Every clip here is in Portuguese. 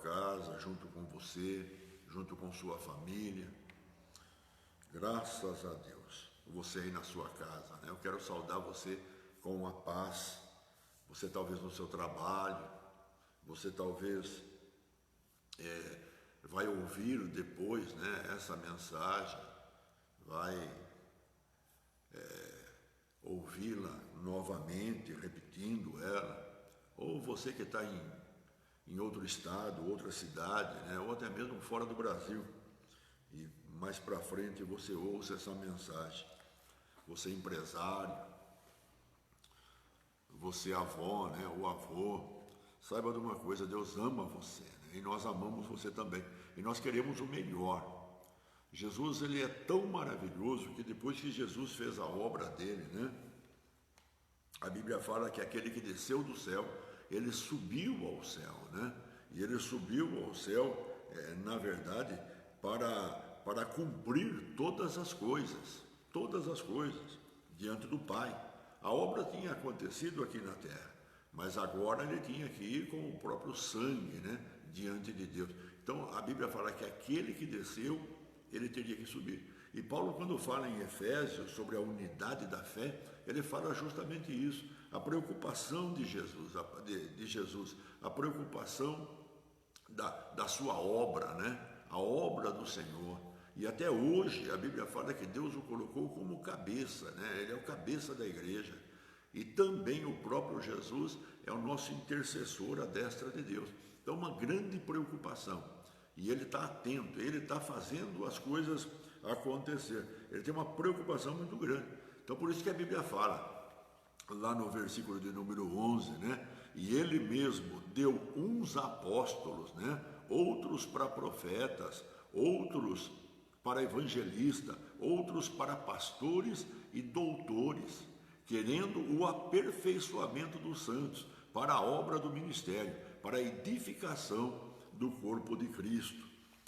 casa, junto com você, junto com sua família. Graças a Deus. Você aí na sua casa, né? Eu quero saudar você com a paz. Você talvez no seu trabalho, você talvez vai ouvir depois, né, essa mensagem, vai ouvi-la novamente, repetindo ela, ou você que está em outro estado, outra cidade, né, ou até mesmo fora do Brasil, e mais para frente você ouça essa mensagem. Você empresário, você avó, né, ou avô, saiba de uma coisa, Deus ama você, né, e nós amamos você também, e nós queremos o melhor. Jesus, ele é tão maravilhoso que depois que Jesus fez a obra dele, né, a Bíblia fala que aquele que desceu do céu, ele subiu ao céu, né, e ele subiu ao céu, na verdade, para cumprir todas as coisas diante do Pai. A obra tinha acontecido aqui na terra, mas agora ele tinha que ir com o próprio sangue, né, diante de Deus. Então a Bíblia fala que aquele que desceu, ele teria que subir. E Paulo, quando fala em Efésios sobre a unidade da fé, ele fala justamente isso, a preocupação de Jesus, a preocupação da sua obra, né, a obra do Senhor. E até hoje a Bíblia fala que Deus o colocou como cabeça, né? Ele é o cabeça da igreja. E também o próprio Jesus é o nosso intercessor à destra de Deus. Então, uma grande preocupação. E ele está atento, ele está fazendo as coisas acontecer. Ele tem uma preocupação muito grande. Então, por isso que a Bíblia fala, lá no versículo de número 11, né? E ele mesmo deu uns apóstolos, né? Outros para profetas, outros para evangelistas, outros para pastores e doutores, querendo o aperfeiçoamento dos santos, para a obra do ministério, para a edificação do corpo de Cristo.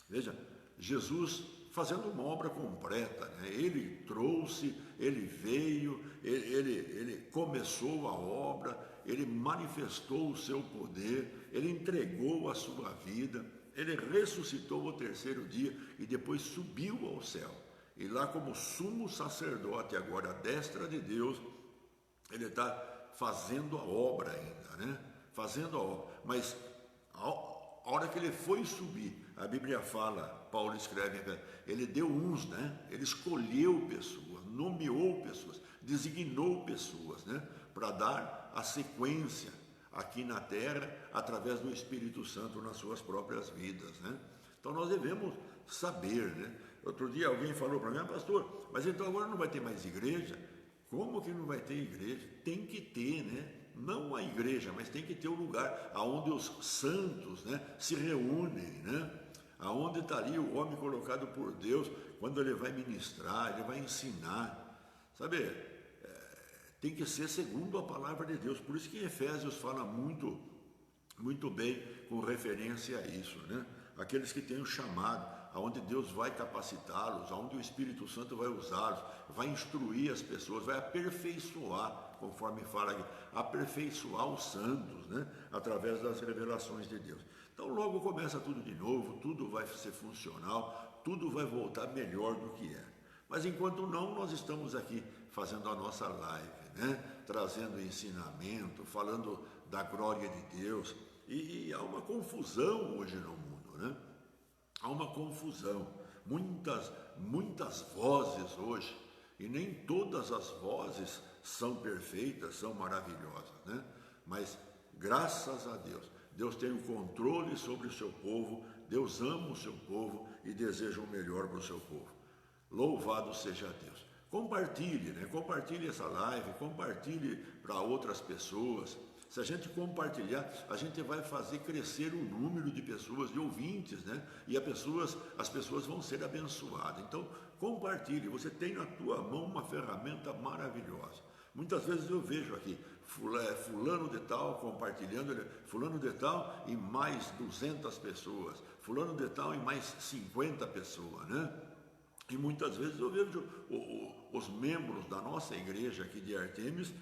Veja, Jesus fazendo uma obra completa, né? Ele trouxe, ele veio, ele começou a obra, ele manifestou o seu poder, ele entregou a sua vida, ele ressuscitou ao terceiro dia e depois subiu ao céu. E lá, como sumo sacerdote, agora à destra de Deus, ele está fazendo a obra ainda, né? Fazendo a obra. Mas a hora que ele foi subir, a Bíblia fala, Paulo escreve, ele deu uns, né? Ele escolheu pessoas, nomeou pessoas, designou pessoas, né? Para dar a sequência aqui na terra, através do Espírito Santo nas suas próprias vidas, né? Então nós devemos saber, né? Outro dia alguém falou para mim, pastor, mas então agora não vai ter mais igreja? Como que não vai ter igreja? Tem que ter, né? Não a igreja, mas tem que ter um lugar onde os santos, né, se reúnem, né? Aonde está ali o homem colocado por Deus, quando ele vai ministrar, ele vai ensinar, sabe? Tem que ser segundo a palavra de Deus. Por isso que Efésios fala muito bem com referência a isso, né? Aqueles que têm o chamado, aonde Deus vai capacitá-los, aonde o Espírito Santo vai usá-los, vai instruir as pessoas, vai aperfeiçoar, conforme fala aqui, aperfeiçoar os santos, né? Através das revelações de Deus. Então logo começa tudo de novo, tudo vai ser funcional, tudo vai voltar melhor do que é. Mas enquanto não, nós estamos aqui fazendo a nossa live, né? Trazendo ensinamento, falando da glória de Deus. E há uma confusão hoje no mundo, né? Há uma confusão, muitas vozes hoje, e nem todas as vozes são perfeitas, são maravilhosas, né? Mas graças a Deus, Deus tem o controle sobre o seu povo, Deus ama o seu povo e deseja o melhor para o seu povo. Louvado seja Deus. Compartilhe, né? Compartilhe essa live, compartilhe para outras pessoas. Se a gente compartilhar, a gente vai fazer crescer o número de pessoas, de ouvintes, né? E as pessoas vão ser abençoadas. Então, compartilhe. Você tem na tua mão uma ferramenta maravilhosa. Muitas vezes eu vejo aqui, fulano de tal compartilhando, fulano de tal e mais 200 pessoas, fulano de tal e mais 50 pessoas, né? E muitas vezes eu vejo os membros da nossa igreja aqui de Artemis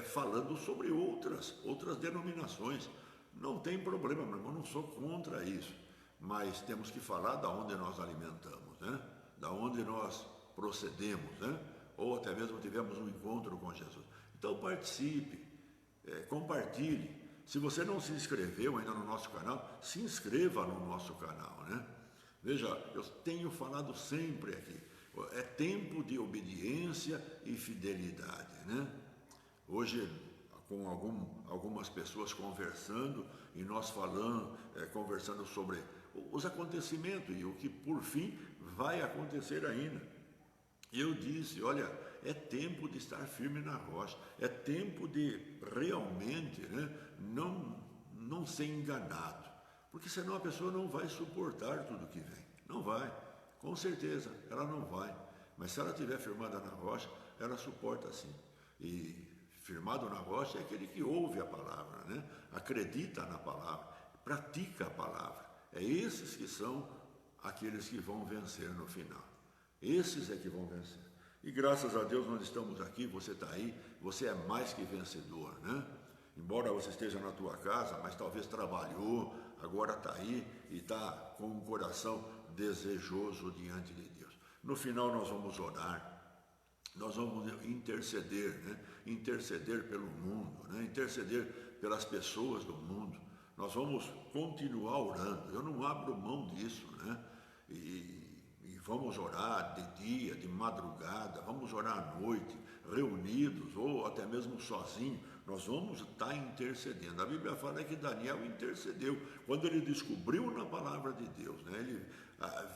falando sobre outras denominações. Não tem problema, meu irmão, não sou contra isso, mas temos que falar da onde nós alimentamos, né? Da onde nós procedemos, né? Ou até mesmo tivemos um encontro com Jesus. Então participe, compartilhe. Se você não se inscreveu ainda no nosso canal, se inscreva no nosso canal, né? Veja, eu tenho falado sempre aqui, é tempo de obediência e fidelidade, né? Hoje, com algumas pessoas conversando, e nós falando, conversando sobre os acontecimentos e o que por fim vai acontecer ainda. Eu disse, olha, é tempo de estar firme na rocha, é tempo de realmente, né, não ser enganado, porque senão a pessoa não vai suportar tudo que vem, não vai, com certeza, ela não vai, mas se ela estiver firmada na rocha, ela suporta sim. E firmado na rocha é aquele que ouve a palavra, né, acredita na palavra, pratica a palavra, é esses que são aqueles que vão vencer no final. Esses é que vão vencer. E graças a Deus nós estamos aqui, você está aí, você é mais que vencedor, né? Embora você esteja na tua casa, mas talvez trabalhou, agora está aí e está com um coração desejoso diante de Deus. No final nós vamos orar, nós vamos interceder, né? Interceder pelo mundo, né? Interceder pelas pessoas do mundo. Nós vamos continuar orando, eu não abro mão disso, né? E vamos orar de dia, de madrugada, vamos orar à noite, reunidos ou até mesmo sozinhos, nós vamos estar intercedendo. A Bíblia fala que Daniel intercedeu, quando ele descobriu na palavra de Deus, né? Ele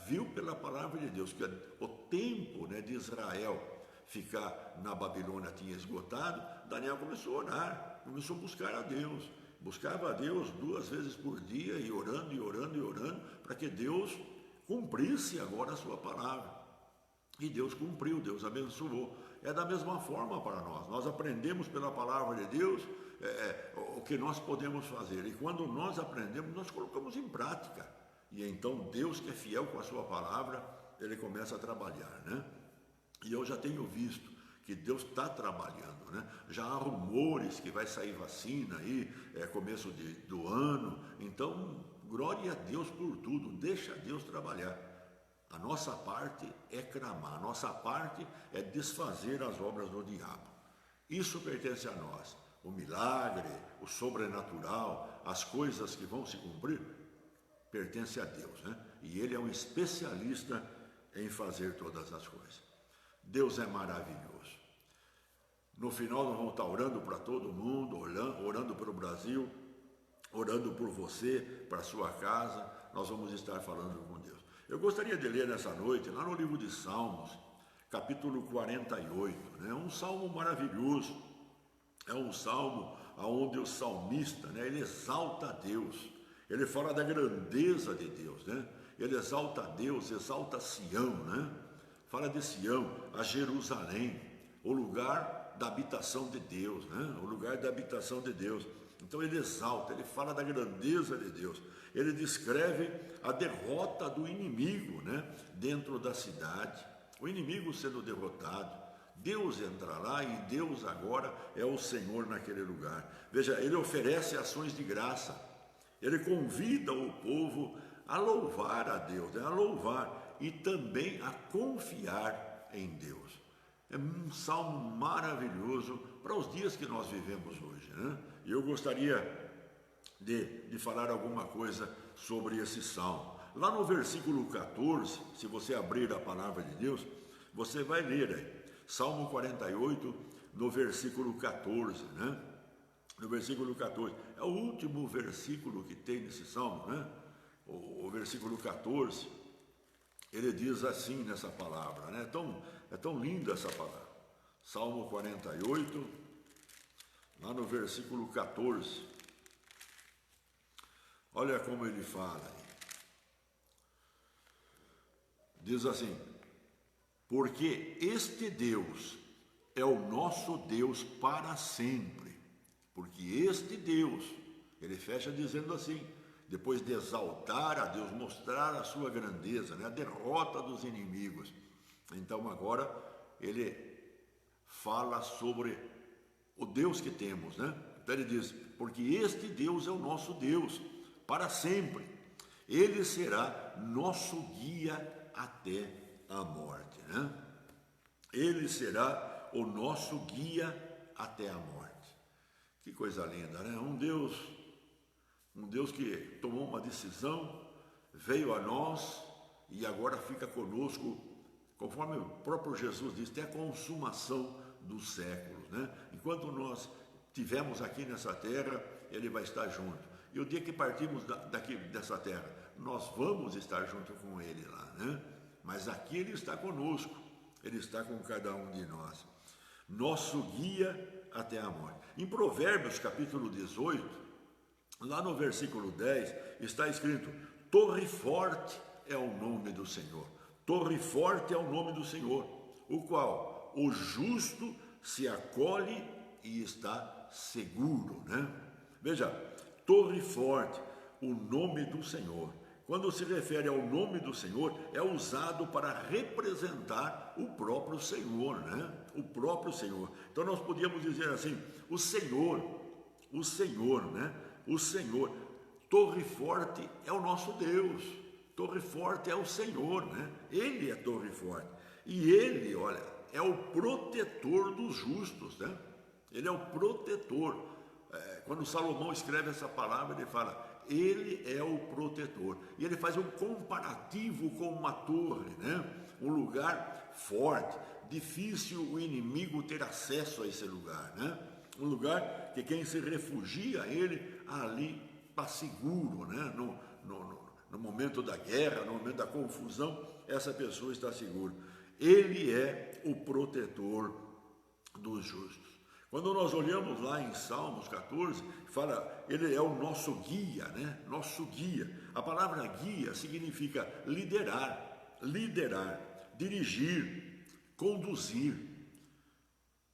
viu pela palavra de Deus que o tempo, né, de Israel ficar na Babilônia tinha esgotado, Daniel começou a orar, começou a buscar a Deus, buscava a Deus 2 vezes por dia e orando, e orando, e orando, para que Deus cumprisse agora a sua palavra. E Deus cumpriu, Deus abençoou. É da mesma forma para nós. Nós aprendemos pela palavra de Deus o que nós podemos fazer. E quando nós aprendemos, nós colocamos em prática. E então Deus, que é fiel com a sua palavra, ele começa a trabalhar, né? E eu já tenho visto que Deus está trabalhando, né? Já há rumores que vai sair vacina aí, começo do ano. Então, glória a Deus por tudo, deixa Deus trabalhar. A nossa parte é clamar, a nossa parte é desfazer as obras do diabo. Isso pertence a nós. O milagre, o sobrenatural, as coisas que vão se cumprir, pertence a Deus, né? E Ele é um especialista em fazer todas as coisas. Deus é maravilhoso. No final nós vamos estar orando para todo mundo, orando para o Brasil, orando por você, para a sua casa, nós vamos estar falando com Deus. Eu gostaria de ler nessa noite, lá no livro de Salmos, capítulo 48, né? Um salmo maravilhoso, é um salmo onde o salmista, né, ele exalta a Deus, ele fala da grandeza de Deus, né? Ele exalta a Deus, exalta Sião, né? Fala de Sião, a Jerusalém, o lugar da habitação de Deus, né? O lugar da habitação de Deus. Então ele exalta, ele fala da grandeza de Deus, ele descreve a derrota do inimigo, né, dentro da cidade, o inimigo sendo derrotado, Deus entra lá e Deus agora é o Senhor naquele lugar. Veja, ele oferece ações de graça, ele convida o povo a louvar a Deus, né, a louvar e também a confiar em Deus. É um salmo maravilhoso para os dias que nós vivemos hoje, né? E eu gostaria de falar alguma coisa sobre esse salmo. Lá no versículo 14, se você abrir a palavra de Deus, você vai ler aí, Salmo 48, no versículo 14, né? No versículo 14, é o último versículo que tem nesse salmo, né? O versículo 14, ele diz assim nessa palavra, né? É tão linda essa palavra. Salmo 48, lá no versículo 14. Olha como ele fala aí. Diz assim: porque este Deus é o nosso Deus para sempre. Porque este Deus, ele fecha dizendo assim, depois de exaltar a Deus, mostrar a sua grandeza, né? A derrota dos inimigos. Então agora ele fala sobre o Deus que temos, né? Então ele diz, porque este Deus é o nosso Deus, para sempre. Ele será nosso guia até a morte, né? Ele será o nosso guia até a morte. Que coisa linda, né? Um Deus que tomou uma decisão, veio a nós e agora fica conosco, conforme o próprio Jesus disse, até a consumação dos séculos, né? Enquanto nós estivermos aqui nessa terra, Ele vai estar junto. E o dia que partimos daqui dessa terra, nós vamos estar junto com Ele lá, né? Mas aqui Ele está conosco, Ele está com cada um de nós. Nosso guia até a morte. Em Provérbios, capítulo 18, lá no versículo 10, está escrito, Torre forte é o nome do Senhor. Torre forte é o nome do Senhor, o qual o justo se acolhe e está seguro, né? Veja, torre forte, o nome do Senhor. Quando se refere ao nome do Senhor, é usado para representar o próprio Senhor, né? O próprio Senhor. Então nós podíamos dizer assim, o Senhor, né? O Senhor. Torre forte é o nosso Deus. Torre forte é o Senhor, né? Ele é torre forte. E Ele, olha, é o protetor dos justos, né? Ele é o protetor. Quando Salomão escreve essa palavra, ele fala, Ele é o protetor. E ele faz um comparativo com uma torre, né? Um lugar forte, difícil o inimigo ter acesso a esse lugar, né? Um lugar que quem se refugia a ele, ali está seguro, né? No momento da guerra, no momento da confusão, essa pessoa está segura. Ele é o protetor dos justos. Quando nós olhamos lá em Salmos 14, fala, ele é o nosso guia, né? Nosso guia. A palavra guia significa liderar, dirigir, conduzir.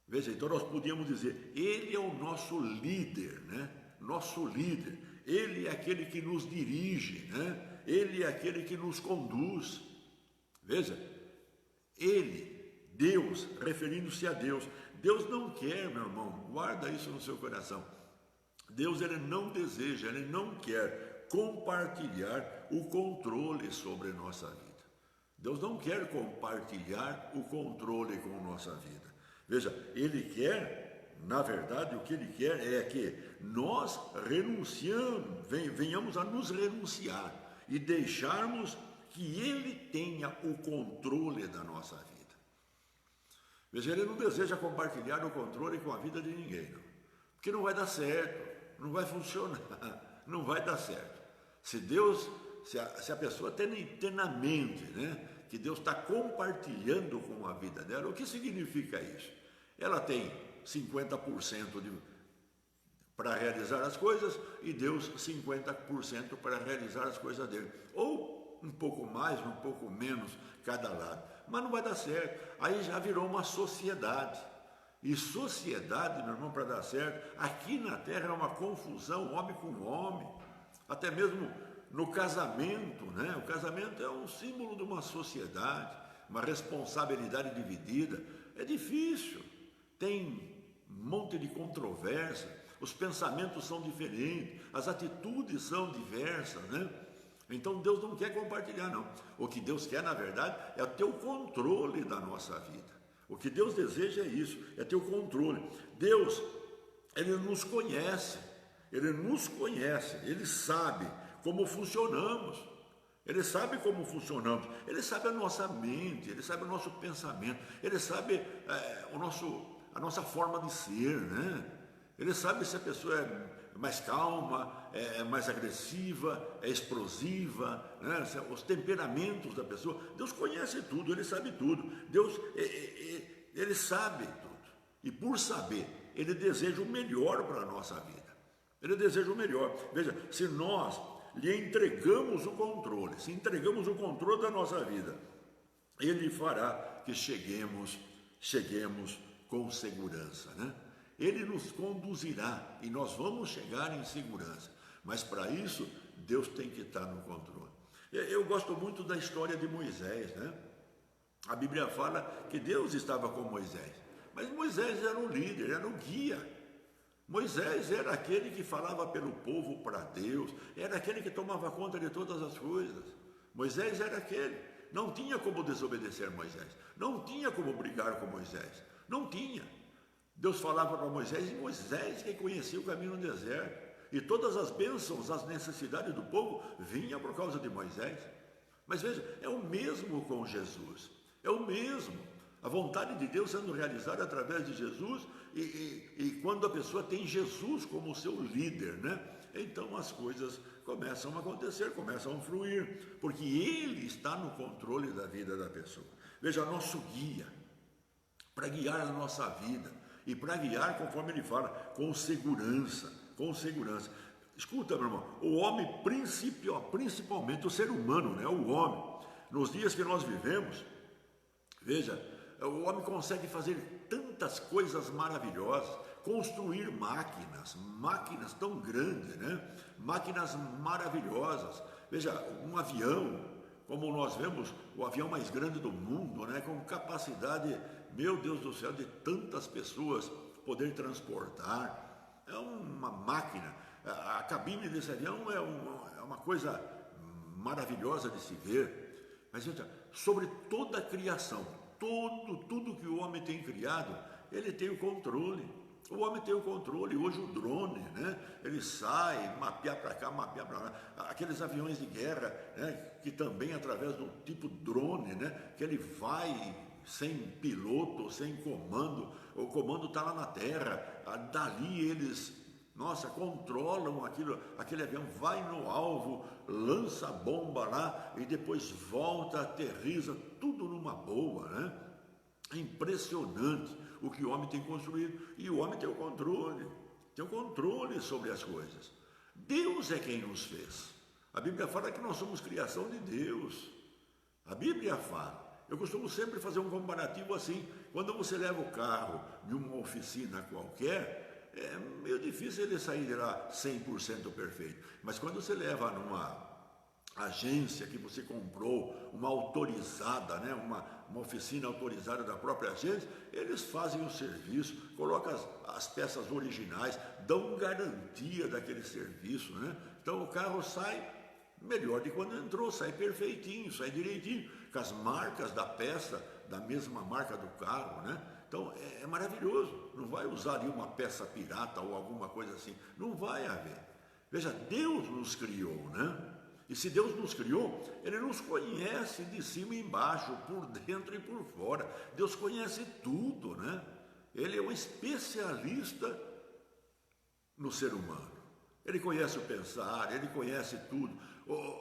Veja, então nós podíamos dizer, ele é o nosso líder, né? Nosso líder. Ele é aquele que nos dirige, né? Ele é aquele que nos conduz. Veja, Ele, Deus, referindo-se a Deus. Deus não quer, meu irmão, guarda isso no seu coração. Deus, Ele não deseja, Ele não quer compartilhar o controle sobre a nossa vida. Deus não quer compartilhar o controle com a nossa vida. Veja, Ele quer, na verdade, o que Ele quer é que nós venhamos a nos renunciar e deixarmos que Ele tenha o controle da nossa vida. Veja, Ele não deseja compartilhar o controle com a vida de ninguém, não. Porque não vai dar certo, não vai funcionar, não vai dar certo. Se a pessoa tem na mente, né, que Deus está compartilhando com a vida dela, o que significa isso? Ela tem 50% para realizar as coisas e Deus 50% para realizar as coisas dele. Ou um pouco mais, um pouco menos cada lado. Mas não vai dar certo. Aí já virou uma sociedade. E sociedade, meu irmão, para dar certo, aqui na terra é uma confusão, homem com homem. Até mesmo no casamento, né? O casamento é um símbolo de uma sociedade, uma responsabilidade dividida. É difícil. Tem um monte de controvérsia. Os pensamentos são diferentes, as atitudes são diversas, né? Então Deus não quer compartilhar, não. O que Deus quer, na verdade, é ter o controle da nossa vida. O que Deus deseja é isso, é ter o controle. Deus, Ele nos conhece, Ele sabe como funcionamos. Ele sabe como funcionamos, Ele sabe a nossa mente, Ele sabe o nosso pensamento, Ele sabe a nossa forma de ser, né? Ele sabe se a pessoa é mais calma, é mais agressiva, é explosiva, né? Os temperamentos da pessoa. Deus conhece tudo, Ele sabe tudo. Deus, Ele sabe tudo. E por saber, Ele deseja o melhor para a nossa vida. Ele deseja o melhor. Veja, se nós lhe entregamos o controle, se entregamos o controle da nossa vida, Ele fará que cheguemos com segurança, né? Ele nos conduzirá e nós vamos chegar em segurança. Mas para isso, Deus tem que estar no controle. Eu gosto muito da história de Moisés, né? A Bíblia fala que Deus estava com Moisés. Mas Moisés era o líder, era o guia. Moisés era aquele que falava pelo povo para Deus, era aquele que tomava conta de todas as coisas. Moisés era aquele. Não tinha como desobedecer Moisés, não tinha como brigar com Moisés, não tinha. Deus falava para Moisés, e Moisés que conhecia o caminho no deserto. E todas as bênçãos, as necessidades do povo vinham por causa de Moisés. Mas veja, é o mesmo com Jesus, é o mesmo. A vontade de Deus sendo realizada através de Jesus, e quando a pessoa tem Jesus como seu líder, né? Então as coisas começam a acontecer, começam a fluir, porque Ele está no controle da vida da pessoa. Veja, nosso guia, para guiar a nossa vida, e para guiar, conforme Ele fala, com segurança, com segurança. Escuta, meu irmão, o homem, principalmente o ser humano, né? O homem, nos dias que nós vivemos, veja, o homem consegue fazer tantas coisas maravilhosas, construir máquinas tão grandes, né? Máquinas maravilhosas. Veja, um avião, como nós vemos, o avião mais grande do mundo, né? Com capacidade, meu Deus do céu, de tantas pessoas poder transportar. É uma máquina. A cabine desse avião é uma coisa maravilhosa de se ver. Mas veja, sobre toda a criação, tudo que o homem tem criado, ele tem o controle. O homem tem o controle. Hoje o drone, né? Ele sai, mapear para cá, mapear para lá. Aqueles aviões de guerra, né? Que também através do tipo drone, né? Que ele vai sem piloto, sem comando. O comando está lá na terra. Dali eles, controlam aquele avião, vai no alvo, lança a bomba lá e depois volta, aterriza, tudo numa boa, né? É impressionante o que o homem tem construído, e o homem tem o controle sobre as coisas. Deus é quem nos fez. A Bíblia fala que nós somos criação de Deus. A Bíblia fala. Eu costumo sempre fazer um comparativo assim. Quando você leva o carro de uma oficina qualquer, é meio difícil ele sair de lá 100% perfeito. Mas quando você leva numa agência que você comprou, uma autorizada, né? uma oficina autorizada da própria agência, eles fazem o serviço, colocam as peças originais, dão garantia daquele serviço, né? Então o carro sai melhor de quando entrou, sai perfeitinho, sai direitinho, com as marcas da peça, da mesma marca do carro, né? Então é maravilhoso, não vai usar ali uma peça pirata ou alguma coisa assim, não vai haver. Veja, Deus nos criou, né? E se Deus nos criou, Ele nos conhece de cima e embaixo, por dentro e por fora. Deus conhece tudo, né? Ele é um especialista no ser humano. Ele conhece o pensar, Ele conhece tudo.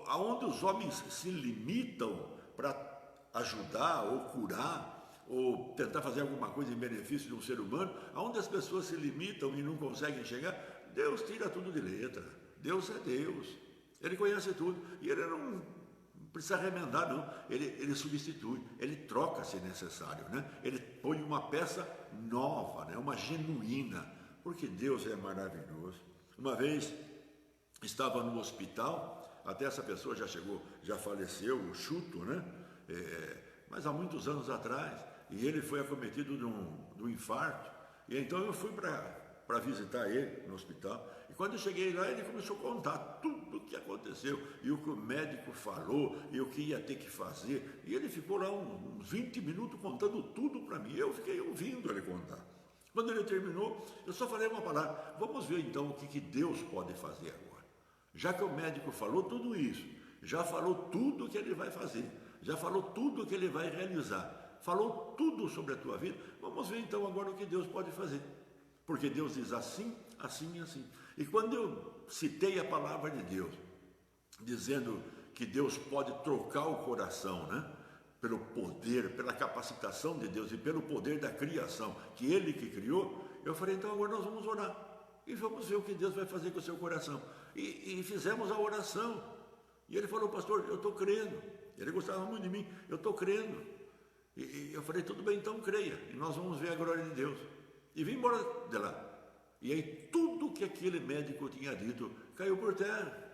Aonde os homens se limitam para ajudar ou curar, ou tentar fazer alguma coisa em benefício de um ser humano, aonde as pessoas se limitam e não conseguem chegar, Deus tira tudo de letra. Deus é Deus. Ele conhece tudo, e Ele não precisa remendar, não. Ele substitui, Ele troca se necessário, né? Ele põe uma peça nova, né? Uma genuína, porque Deus é maravilhoso. Uma vez estava no hospital, até essa pessoa já faleceu, o Chuto, né? Mas há muitos anos atrás, e ele foi acometido de um infarto, e então eu fui para visitar ele no hospital. E quando eu cheguei lá, ele começou a contar tudo o que aconteceu, e o que o médico falou, e o que ia ter que fazer. E ele ficou lá uns 20 minutos contando tudo para mim. Eu fiquei ouvindo ele contar. Quando ele terminou, eu só falei uma palavra: vamos ver então o que Deus pode fazer agora. Já que o médico falou tudo isso, já falou tudo o que ele vai fazer, já falou tudo o que ele vai realizar, falou tudo sobre a tua vida, vamos ver então agora o que Deus pode fazer. Porque Deus diz assim, assim e assim. E quando eu citei a palavra de Deus, dizendo que Deus pode trocar o coração, né? Pelo poder, pela capacitação de Deus e pelo poder da criação, que Ele que criou, eu falei, então agora nós vamos orar. E vamos ver o que Deus vai fazer com o seu coração. E fizemos a oração. E ele falou: pastor, eu estou crendo. Ele gostava muito de mim, eu estou crendo. E eu falei: tudo bem, então creia. E nós vamos ver a glória de Deus. E vim embora de lá. E aí tudo que aquele médico tinha dito caiu por terra.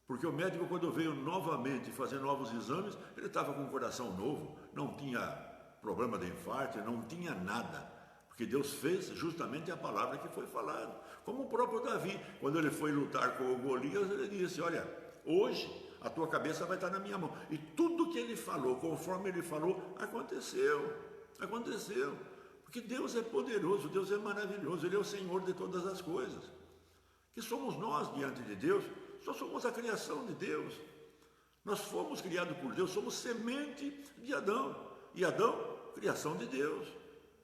Porque o médico, quando veio novamente fazer novos exames, ele estava com um coração novo, não tinha problema de infarto, não tinha nada. Porque Deus fez justamente a palavra que foi falada. Como o próprio Davi, quando ele foi lutar com o Golias, ele disse: olha, hoje a tua cabeça vai estar na minha mão. E tudo que ele falou, conforme ele falou, aconteceu. Aconteceu. Porque Deus é poderoso, Deus é maravilhoso, Ele é o Senhor de todas as coisas. Que somos nós diante de Deus? Só somos a criação de Deus. Nós fomos criados por Deus, somos semente de Adão. E Adão, criação de Deus.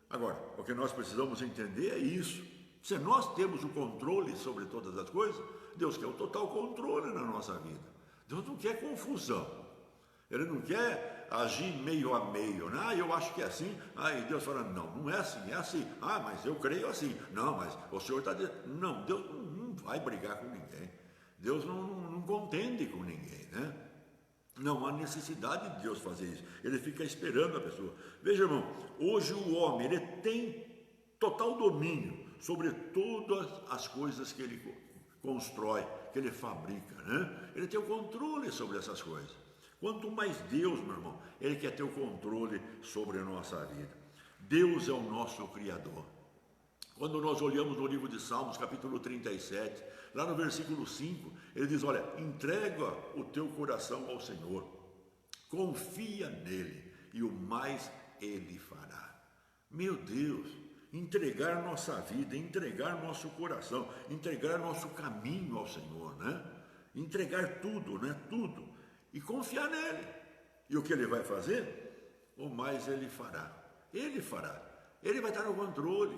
Agora, o que nós precisamos entender é isso. Se nós temos o controle sobre todas as coisas, Deus quer o total controle na nossa vida. Deus não quer confusão. Ele não quer agir meio a meio, né? Eu acho que é assim. E Deus fala: não, não é assim, é assim. Mas eu creio assim. Não, mas o Senhor está dizendo. Não, Deus não vai brigar com ninguém. Deus não contende com ninguém, né? Não há necessidade de Deus fazer isso. Ele fica esperando a pessoa. Veja, irmão, hoje o homem, ele tem total domínio sobre todas as coisas que ele constrói, que ele fabrica, né? Ele tem o controle sobre essas coisas. Quanto mais Deus, meu irmão, Ele quer ter o controle sobre a nossa vida. Deus é o nosso Criador. Quando nós olhamos no livro de Salmos, capítulo 37, lá no versículo 5, ele diz: olha, entrega o teu coração ao Senhor, confia nele e o mais Ele fará. Meu Deus, entregar nossa vida, entregar nosso coração, entregar nosso caminho ao Senhor, né? Entregar tudo, né? Tudo. E confiar nele. E o que ele vai fazer? O mais ele fará. Ele fará. Ele vai estar no controle.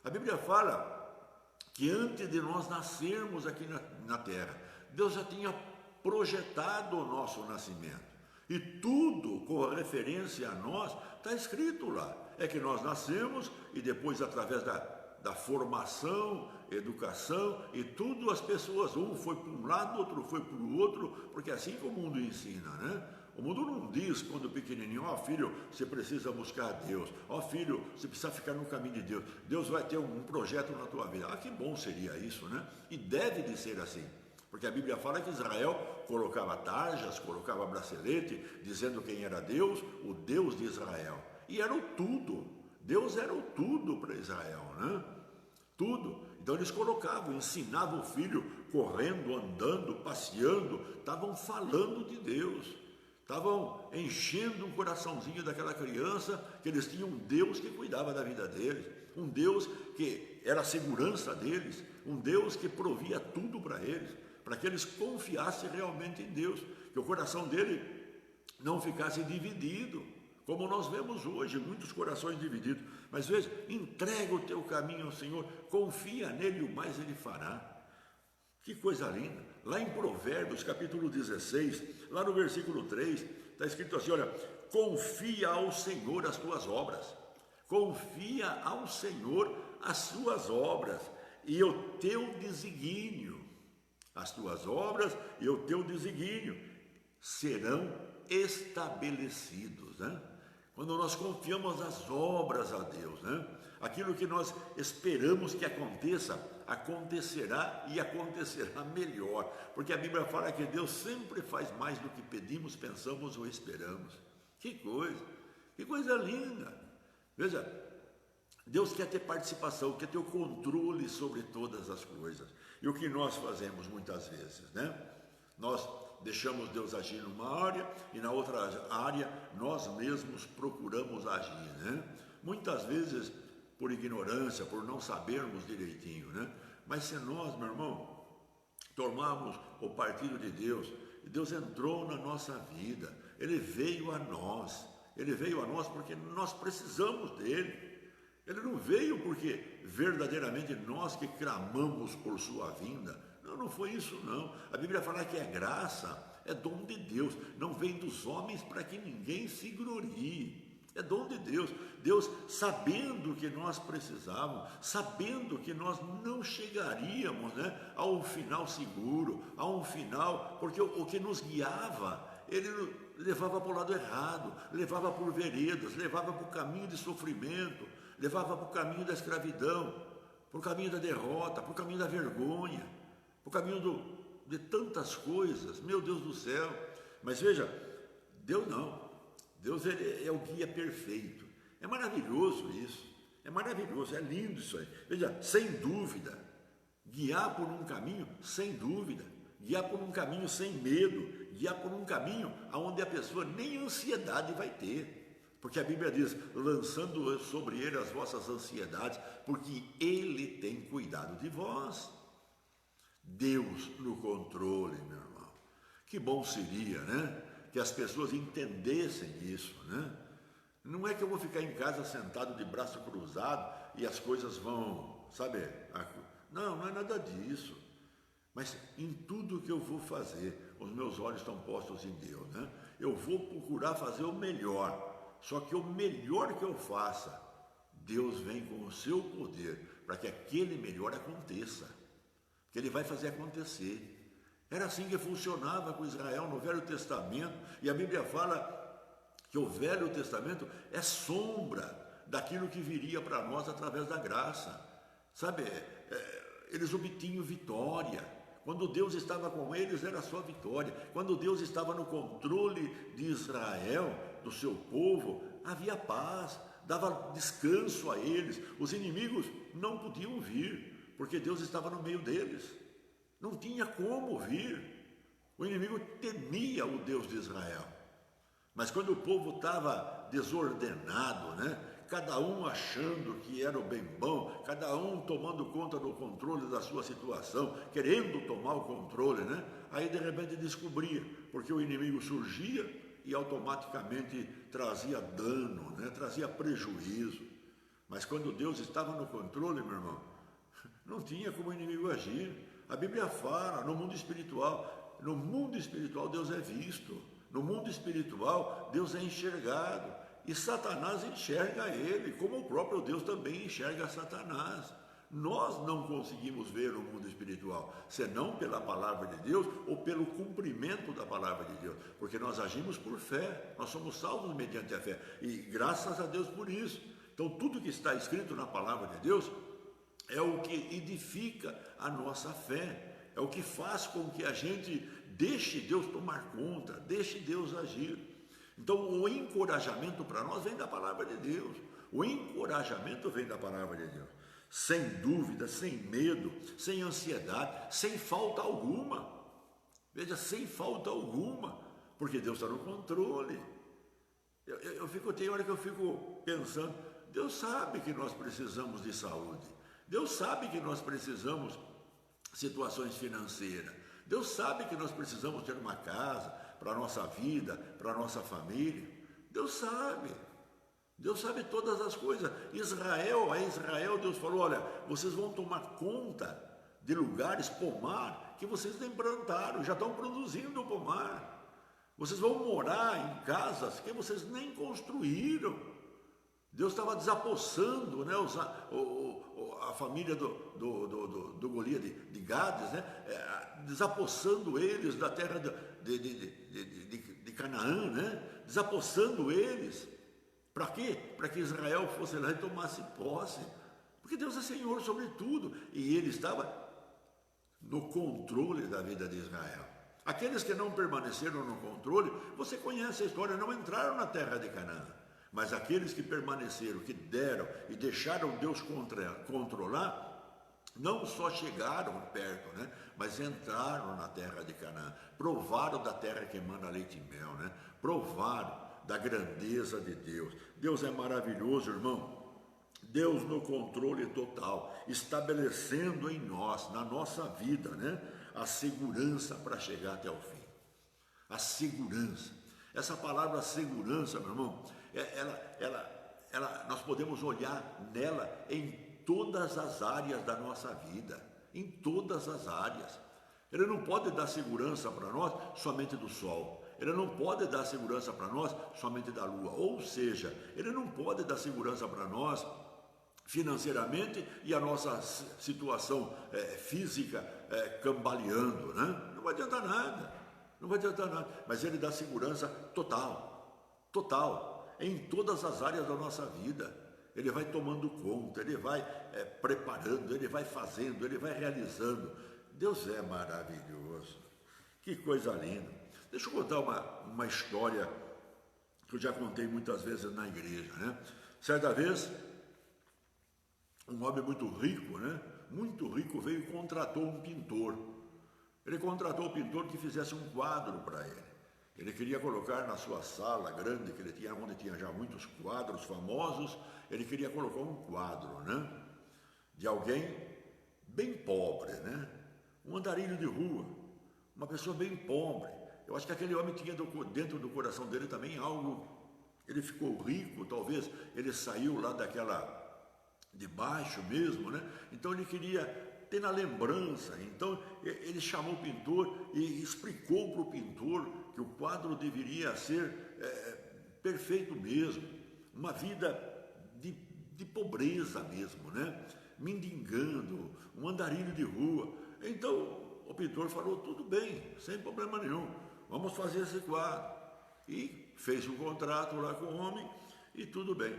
A Bíblia fala que antes de nós nascermos aqui na terra, Deus já tinha projetado o nosso nascimento. E tudo com referência a nós está escrito lá. É que nós nascemos e depois, através da formação, educação e tudo, as pessoas, um foi para um lado, outro foi para o outro, porque é assim que o mundo ensina, né? O mundo não diz quando pequenininho: filho, você precisa buscar a Deus, filho, você precisa ficar no caminho de Deus, Deus vai ter um projeto na tua vida. Que bom seria isso, né? E deve de ser assim, porque a Bíblia fala que Israel colocava tarjas, colocava bracelete, dizendo quem era Deus, o Deus de Israel, e era o tudo. Deus era o tudo para Israel, né? Tudo. Então eles colocavam, ensinavam o filho correndo, andando, passeando, estavam falando de Deus, estavam enchendo o coraçãozinho daquela criança, que eles tinham um Deus que cuidava da vida deles, um Deus que era a segurança deles, um Deus que provia tudo para que eles confiassem realmente em Deus, que o coração dele não ficasse dividido, como nós vemos hoje, muitos corações divididos. Mas veja, entrega o teu caminho ao Senhor, confia nele e o mais ele fará. Que coisa linda. Lá em Provérbios, capítulo 16, lá no versículo 3, está escrito assim: olha, confia ao Senhor as tuas obras, confia ao Senhor as suas obras e o teu desígnio, as tuas obras e o teu desígnio serão estabelecidos, né? Quando nós confiamos nas obras a Deus, né? Aquilo que nós esperamos que aconteça, acontecerá e acontecerá melhor, porque a Bíblia fala que Deus sempre faz mais do que pedimos, pensamos ou esperamos. Que coisa linda. Veja, Deus quer ter participação, quer ter o controle sobre todas as coisas. E o que nós fazemos muitas vezes, né? Nós deixamos Deus agir numa área e na outra área nós mesmos procuramos agir, né? Muitas vezes por ignorância, por não sabermos direitinho, né? Mas se nós, meu irmão, tomarmos o partido de Deus, Deus entrou na nossa vida, Ele veio a nós porque nós precisamos dEle. Ele não veio porque verdadeiramente nós que clamamos por sua vinda. Não foi isso não. A Bíblia fala que é graça, é dom de Deus, não vem dos homens para que ninguém se glorie. É dom de Deus. Deus, sabendo que nós precisávamos, sabendo que nós não chegaríamos, né, a um final seguro, a um final, porque o que nos guiava, Ele levava para o lado errado, levava por veredas, levava para o caminho de sofrimento, levava para o caminho da escravidão, para o caminho da derrota, para o caminho da vergonha, para o caminho de tantas coisas, meu Deus do céu. Mas veja, Deus não. Deus, ele é o guia perfeito. É maravilhoso isso. É maravilhoso, é lindo isso aí. Veja, sem dúvida, guiar por um caminho sem dúvida, guiar por um caminho sem medo, guiar por um caminho onde a pessoa nem ansiedade vai ter. Porque a Bíblia diz, lançando sobre ele as vossas ansiedades, porque ele tem cuidado de vós. Deus no controle, meu irmão. Que bom seria, né? Que as pessoas entendessem isso, né? Não é que eu vou ficar em casa sentado de braço cruzado e as coisas vão, sabe? Não, não é nada disso. Mas em tudo que eu vou fazer, os meus olhos estão postos em Deus, né? Eu vou procurar fazer o melhor. Só que o melhor que eu faça, Deus vem com o seu poder para que aquele melhor aconteça. Que Ele vai fazer acontecer. Era assim que funcionava com Israel no Velho Testamento. E a Bíblia fala que o Velho Testamento é sombra daquilo que viria para nós através da graça. Sabe, eles obtinham vitória. Quando Deus estava com eles, era só vitória. Quando Deus estava no controle de Israel, do seu povo, havia paz, dava descanso a eles. Os inimigos não podiam vir, porque Deus estava no meio deles. Não tinha como vir. O inimigo temia o Deus de Israel. Mas quando o povo estava desordenado, né? Cada um achando que era o bem bom, cada um tomando conta do controle da sua situação, querendo tomar o controle, né? Aí de repente descobria, porque o inimigo surgia e automaticamente trazia dano, né? Trazia prejuízo. Mas quando Deus estava no controle, meu irmão, não tinha como o inimigo agir. A Bíblia fala, no mundo espiritual Deus é visto, no mundo espiritual Deus é enxergado. E Satanás enxerga ele, como o próprio Deus também enxerga Satanás. Nós não conseguimos ver o mundo espiritual, senão pela palavra de Deus ou pelo cumprimento da palavra de Deus, porque nós agimos por fé, nós somos salvos mediante a fé, e graças a Deus por isso. Então tudo que está escrito na palavra de Deus é o que edifica a nossa fé, é o que faz com que a gente deixe Deus tomar conta, deixe Deus agir. Então o encorajamento para nós vem da palavra de Deus, o encorajamento vem da palavra de Deus, sem dúvida, sem medo, sem ansiedade, sem falta alguma. Veja, sem falta alguma, porque Deus está no controle. Tem hora que eu fico pensando, Deus sabe que nós precisamos de saúde, Deus sabe que nós precisamos de situações financeiras, Deus sabe que nós precisamos ter uma casa para a nossa vida, para a nossa família. Deus sabe todas as coisas. A Israel, Deus falou, olha, vocês vão tomar conta de lugares, pomar, que vocês nem plantaram, já estão produzindo o pomar. Vocês vão morar em casas que vocês nem construíram. Deus estava desapossando, né, a família do Golias de Gades, né, desapossando eles da terra de Canaã, né, desapossando eles. Para quê? Para que Israel fosse lá e tomasse posse. Porque Deus é Senhor sobre tudo. E Ele estava no controle da vida de Israel. Aqueles que não permaneceram no controle, você conhece a história, não entraram na terra de Canaã. Mas aqueles que permaneceram, que deram e deixaram Deus controlar, não só chegaram perto, né, mas entraram na terra de Canaã, provaram da terra que emana leite e mel, né, provaram da grandeza de Deus. Deus é maravilhoso, irmão. Deus no controle total, estabelecendo em nós, na nossa vida, né, a segurança para chegar até o fim. A segurança. Essa palavra segurança, meu irmão, nós podemos olhar nela em todas as áreas da nossa vida, em todas as áreas. Ele não pode dar segurança para nós somente do sol, Ele não pode dar segurança para nós somente da lua, ou seja, Ele não pode dar segurança para nós financeiramente e a nossa situação física cambaleando, né? Não vai adiantar nada, mas Ele dá segurança total, em todas as áreas da nossa vida. Ele vai tomando conta, Ele vai preparando, Ele vai fazendo, Ele vai realizando. Deus é maravilhoso, que coisa linda. Deixa eu contar uma história que eu já contei muitas vezes na igreja, né? Certa vez, um homem muito rico, né? Muito rico, veio e contratou um pintor. Ele contratou o pintor que fizesse um quadro para ele. Ele queria colocar na sua sala grande, que ele tinha, onde tinha já muitos quadros famosos, ele queria colocar um quadro, né? De alguém bem pobre, né? Um andarilho de rua, uma pessoa bem pobre. Eu acho que aquele homem tinha dentro do coração dele também algo. Ele ficou rico, talvez ele saiu lá de baixo mesmo, né? Então ele queria ter na lembrança. Então ele chamou o pintor e explicou para o pintor que o quadro deveria ser perfeito mesmo, uma vida de pobreza mesmo, né? Mendigando, um andarilho de rua. Então o pintor falou: tudo bem, sem problema nenhum, vamos fazer esse quadro. E fez um contrato lá com o homem e tudo bem.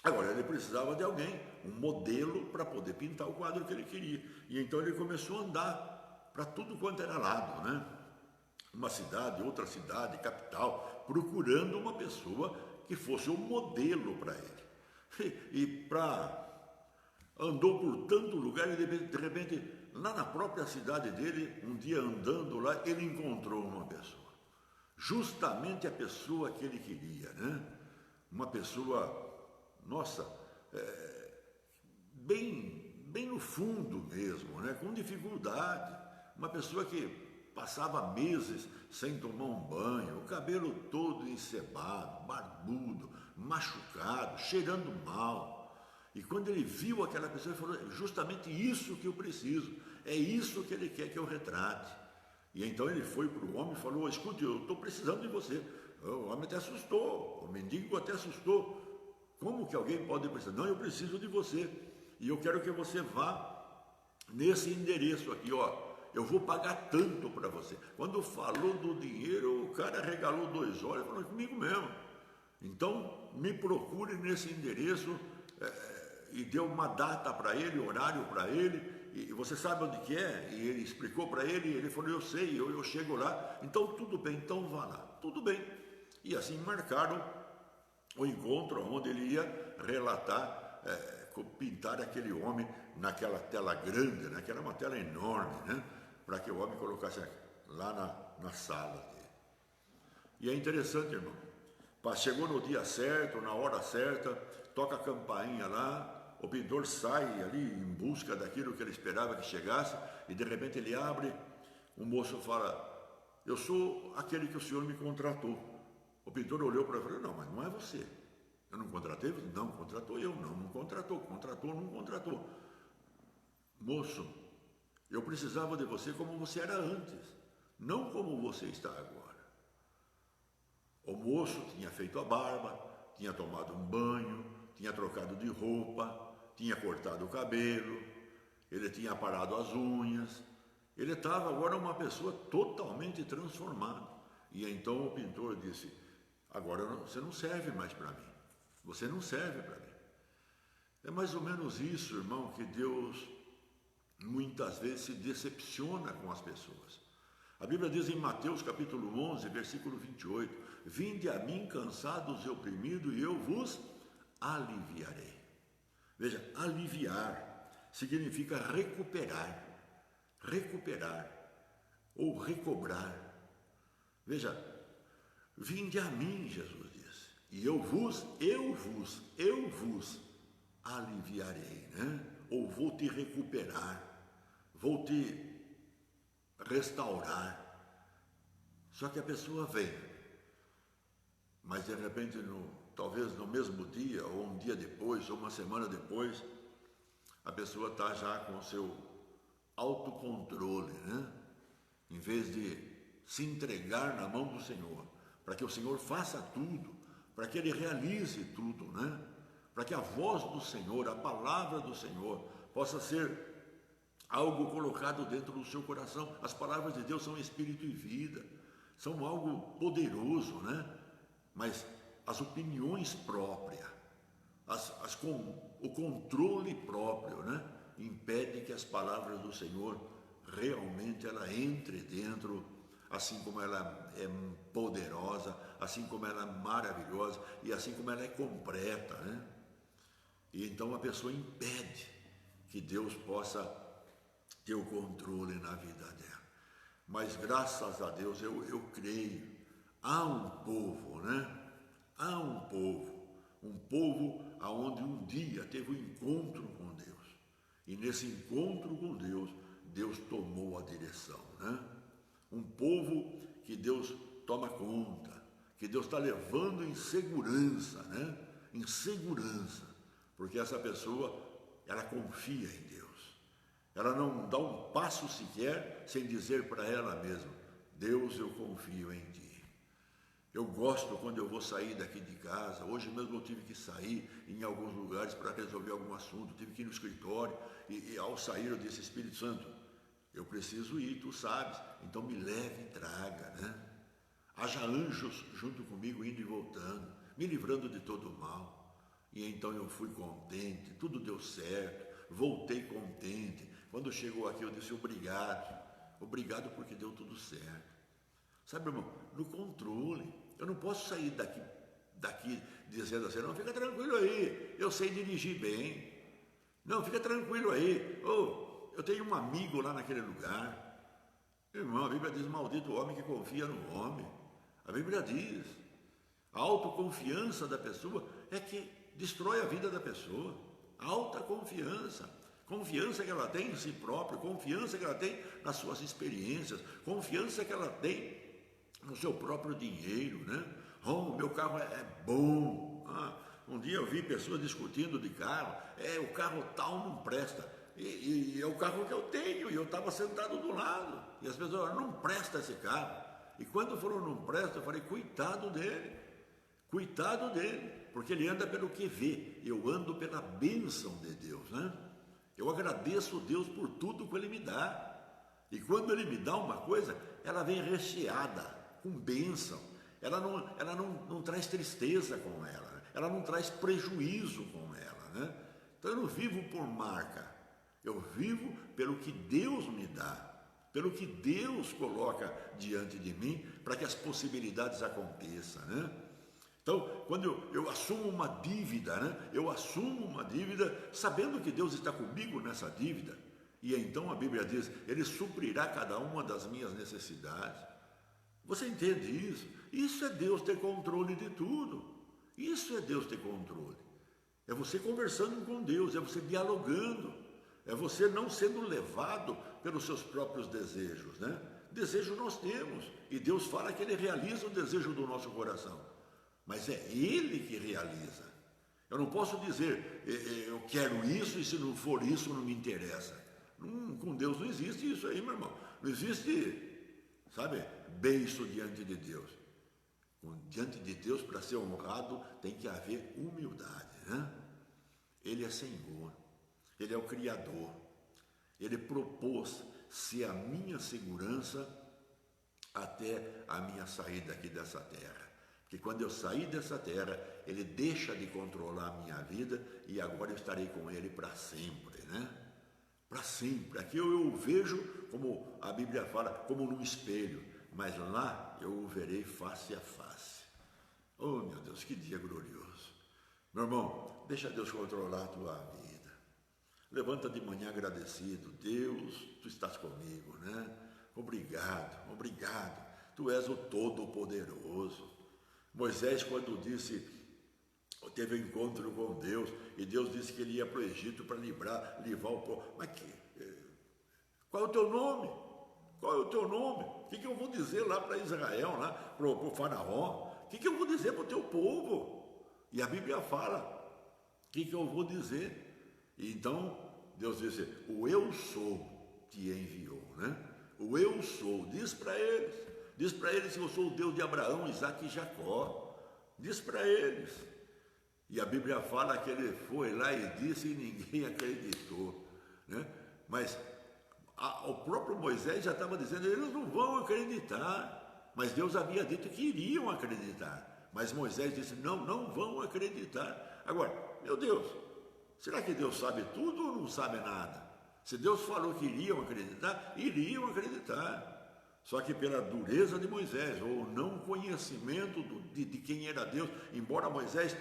Agora ele precisava de alguém, um modelo para poder pintar o quadro que ele queria. E então ele começou a andar para tudo quanto era lado, né? Uma cidade, outra cidade, capital, procurando uma pessoa que fosse um modelo para ele. Andou por tanto lugar e de repente, lá na própria cidade dele, um dia andando lá, ele encontrou uma pessoa. Justamente a pessoa que ele queria, né? Uma pessoa, nossa, bem no fundo mesmo, né? Com dificuldade, uma pessoa que passava meses sem tomar um banho, o cabelo todo encebado, barbudo, machucado, cheirando mal. E quando ele viu aquela pessoa, ele falou: é justamente isso que eu preciso, é isso que ele quer que eu retrate. E então ele foi para o homem e falou: escute, eu estou precisando de você. O homem até assustou, o mendigo até assustou. Como que alguém pode precisar? Não, eu preciso de você. E eu quero que você vá nesse endereço aqui, ó. Eu vou pagar tanto para você. Quando falou do dinheiro, o cara regalou 2 olhos e falou: comigo mesmo. Então, me procure nesse endereço. E deu uma data para ele, horário para ele. E você sabe onde que é? E ele explicou para ele, e ele falou: eu sei, eu chego lá. Então tudo bem, então vá lá. Tudo bem. E assim marcaram o encontro onde ele ia relatar, pintar aquele homem naquela tela grande, né? Que era uma tela enorme, né? Para que o homem colocasse lá na sala dele. E é interessante, irmão. Chegou no dia certo, na hora certa, toca a campainha lá. O pintor sai ali em busca daquilo que ele esperava que chegasse, e de repente ele abre, o moço fala: eu sou aquele que o senhor me contratou. O pintor olhou para ele e falou: não, mas não é você. Eu não contratei? Não, contratou eu. Não contratou, não contratou. Moço, eu precisava de você como você era antes, não como você está agora. O moço tinha feito a barba, tinha tomado um banho, tinha trocado de roupa, tinha cortado o cabelo, ele tinha aparado as unhas, ele estava agora uma pessoa totalmente transformada. E então o pintor disse: agora você não serve mais para mim, você não serve para mim. É mais ou menos isso, irmão, que Deus muitas vezes se decepciona com as pessoas. A Bíblia diz em Mateus capítulo 11, versículo 28, vinde a mim cansados e oprimidos e eu vos aliviarei. Veja, aliviar significa recuperar ou recobrar. Veja, vinde a mim, Jesus disse, e eu vos aliviarei, né? Ou vou te recuperar, vou te restaurar. Só que a pessoa vem, mas de repente, talvez no mesmo dia, ou um dia depois, ou uma semana depois, a pessoa está já com o seu autocontrole, né? Em vez de se entregar na mão do Senhor, para que o Senhor faça tudo, para que Ele realize tudo, né? Para que a voz do Senhor, a palavra do Senhor, possa ser algo colocado dentro do seu coração. As palavras de Deus são espírito e vida, são algo poderoso, né? Mas as opiniões próprias, o controle próprio, né? Impede que as palavras do Senhor realmente ela entre dentro, assim como ela é poderosa, assim como ela é maravilhosa e assim como ela é completa, né? E então a pessoa impede que Deus possa ter o controle na vida dela. Mas graças a Deus eu creio, há um povo, né? Há um povo aonde um dia teve um encontro com Deus. E nesse encontro com Deus, Deus tomou a direção, né? Um povo que Deus toma conta, que Deus está levando em segurança, né? Em segurança, porque essa pessoa, ela confia em Deus. Ela não dá um passo sequer sem dizer para ela mesma: Deus, eu confio em Ti. Eu gosto quando eu vou sair daqui de casa. Hoje mesmo eu tive que sair em alguns lugares para resolver algum assunto, tive que ir no escritório e ao sair eu disse: Espírito Santo, eu preciso ir, Tu sabes, então me leve e traga, né? Haja anjos junto comigo indo e voltando, me livrando de todo o mal. E então eu fui contente, tudo deu certo, voltei contente. Quando chegou aqui eu disse: obrigado porque deu tudo certo. Sabe, irmão, no controle. Eu não posso sair daqui dizendo assim: não, fica tranquilo aí, eu sei dirigir bem. Não, fica tranquilo aí. Eu tenho um amigo lá naquele lugar. Irmão, a Bíblia diz: maldito o homem que confia no homem. A Bíblia diz: a autoconfiança da pessoa é que destrói a vida da pessoa. A alta confiança que ela tem em si própria, confiança que ela tem nas suas experiências, confiança que ela tem no seu próprio dinheiro, né? Meu carro é bom. Um dia eu vi pessoas discutindo de carro. O carro tal não presta. E é o carro que eu tenho, e eu estava sentado do lado. E as pessoas falaram: não presta esse carro. E quando foram: não presta, eu falei: coitado dele, porque ele anda pelo que vê. Eu ando pela bênção de Deus, né? Eu agradeço a Deus por tudo que Ele me dá. E quando Ele me dá uma coisa, ela vem recheada com bênção. Ela não traz tristeza com ela. Ela não traz prejuízo com ela, né? Então eu não vivo por marca. Eu vivo pelo que Deus me dá, pelo que Deus coloca diante de mim, para que as possibilidades aconteçam, né? Então, quando eu assumo uma dívida, né? Eu assumo uma dívida sabendo que Deus está comigo nessa dívida. E então a Bíblia diz: Ele suprirá cada uma das minhas necessidades. Você entende isso? Isso é Deus ter controle de tudo. Isso é Deus ter controle. É você conversando com Deus, é você dialogando, é você não sendo levado pelos seus próprios desejos, né? Desejo nós temos, e Deus fala que Ele realiza o desejo do nosso coração. Mas é Ele que realiza. Eu não posso dizer: eu quero isso, e se não for isso não me interessa. Com Deus não existe isso aí, meu irmão. Não existe, sabe, beiço diante de Deus. Diante de Deus, para ser honrado, tem que haver humildade, né? Ele é Senhor, Ele é o Criador. Ele propôs ser a minha segurança até a minha saída aqui dessa terra. Porque quando eu sair dessa terra, Ele deixa de controlar a minha vida e agora eu estarei com Ele para sempre, né? Para sempre. Aqui eu o vejo, como a Bíblia fala, como num espelho, mas lá eu o verei face a face. Oh, meu Deus, que dia glorioso. Meu irmão, deixa Deus controlar a tua vida. Levanta de manhã agradecido: Deus, Tu estás comigo, né? Obrigado. Tu és o Todo-Poderoso. Moisés, quando teve um encontro com Deus, e Deus disse que ele ia para o Egito para livrar o povo. Mas qual é o teu nome? O que eu vou dizer lá para Israel, lá para o faraó? O que eu vou dizer para o teu povo? E a Bíblia fala: o que eu vou dizer? E então Deus disse: o eu sou te enviou, né? O eu sou, diz para eles que eu sou o Deus de Abraão, Isaque e Jacó. Diz para eles. E a Bíblia fala que ele foi lá e disse e ninguém acreditou, né? Mas o próprio Moisés já estava dizendo: eles não vão acreditar. Mas Deus havia dito que iriam acreditar. Mas Moisés disse: não vão acreditar. Agora, meu Deus, será que Deus sabe tudo ou não sabe nada? Se Deus falou que iriam acreditar. Só que pela dureza de Moisés, ou não conhecimento de quem era Deus, embora Moisés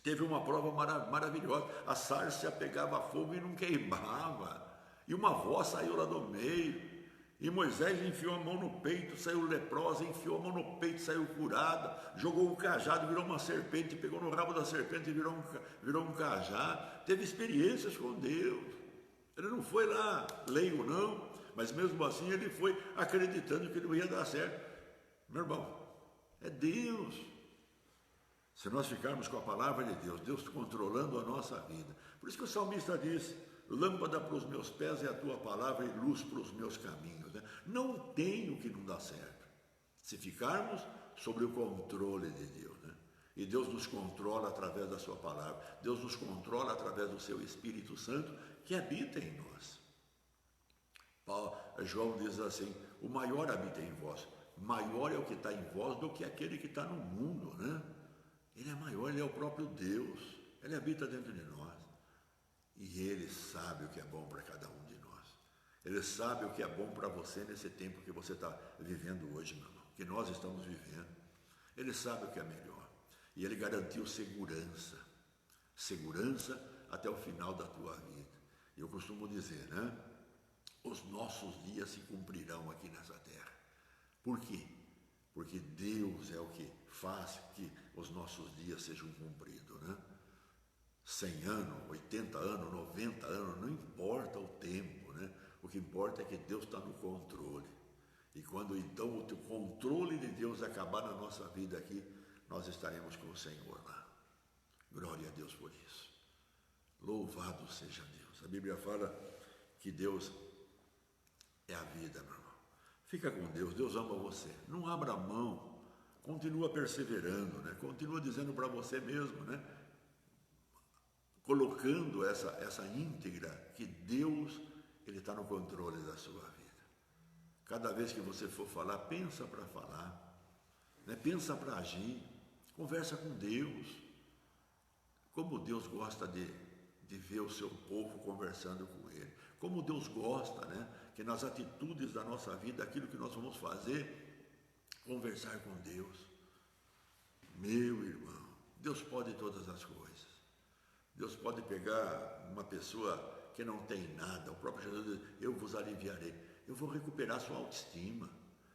Teve uma prova maravilhosa, a sarça pegava fogo e não queimava, e uma voz saiu lá do meio, e Moisés enfiou a mão no peito, saiu leprosa, enfiou a mão no peito, saiu curada, jogou o cajado, virou uma serpente, pegou no rabo da serpente e virou um cajado. Teve experiências com Deus. Ele não foi lá leigo não, mas mesmo assim ele foi acreditando que não ia dar certo. Meu irmão, é Deus. Se nós ficarmos com a palavra de Deus, Deus controlando a nossa vida. Por isso que o salmista disse: lâmpada para os meus pés é a tua palavra e luz para os meus caminhos. Né? Não tem o que não dá certo, se ficarmos sobre o controle de Deus. Né? E Deus nos controla através da sua palavra. Deus nos controla através do seu Espírito Santo que habita em nós. João diz assim: o maior habita em vós. Maior é o que está em vós do que aquele que está no mundo, né? Ele é maior, ele é o próprio Deus. Ele habita dentro de nós. E ele sabe o que é bom para cada um de nós. Ele sabe o que é bom para você nesse tempo que você está vivendo hoje, meu irmão, que nós estamos vivendo. Ele sabe o que é melhor. E ele garantiu segurança. Segurança até o final da tua vida. E eu costumo dizer, né? Os nossos dias se cumprirão aqui nessa terra. Por quê? Porque Deus é o que faz que os nossos dias sejam cumpridos, né? 100 anos, 80 anos, 90 anos, não importa o tempo, né? O que importa é que Deus está no controle. E quando então o controle de Deus acabar na nossa vida aqui, nós estaremos com o Senhor lá. Glória a Deus por isso. Louvado seja Deus. A Bíblia fala que Deus é a vida, meu irmão. Fica com Deus, Deus ama você. Não abra mão, continua perseverando, né? Continua dizendo para você mesmo, né? Colocando essa íntegra que Deus, Ele está no controle da sua vida. Cada vez que você for falar, pensa para falar, né? Pensa para agir, conversa com Deus. Como Deus gosta de ver o seu povo conversando com Ele. Como Deus gosta, né? Que nas atitudes da nossa vida, aquilo que nós vamos fazer, conversar com Deus. Meu irmão, Deus pode todas as coisas. Deus pode pegar uma pessoa que não tem nada, o próprio Jesus diz: eu vos aliviarei, eu vou recuperar a sua autoestima,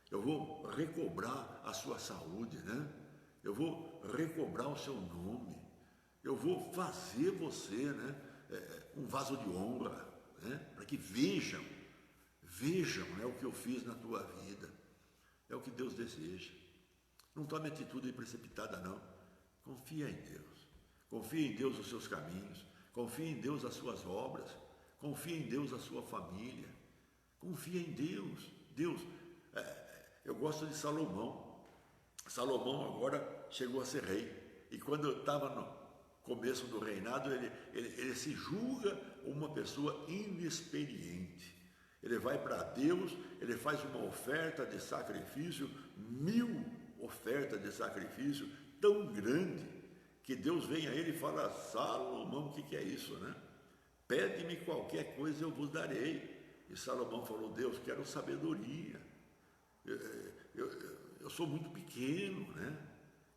eu vou recobrar a sua saúde, né? Eu vou recobrar o seu nome, eu vou fazer você, né, um vaso de honra, né, para que vejam, né, o que eu fiz na tua vida. É o que Deus deseja. Não tome atitude precipitada não, confia em Deus. Confie em Deus os seus caminhos, confie em Deus as suas obras, confie em Deus a sua família, confia em Deus. Eu gosto de Salomão. Salomão agora chegou a ser rei, e quando estava no começo do reinado, ele se julga uma pessoa inexperiente. Ele vai para Deus, ele faz uma oferta de sacrifício, 1000 ofertas de sacrifício, tão grande, que Deus vem a ele e fala: Salomão, o que é isso, né? Pede-me qualquer coisa, eu vos darei. E Salomão falou: Deus, quero sabedoria. Eu sou muito pequeno, né?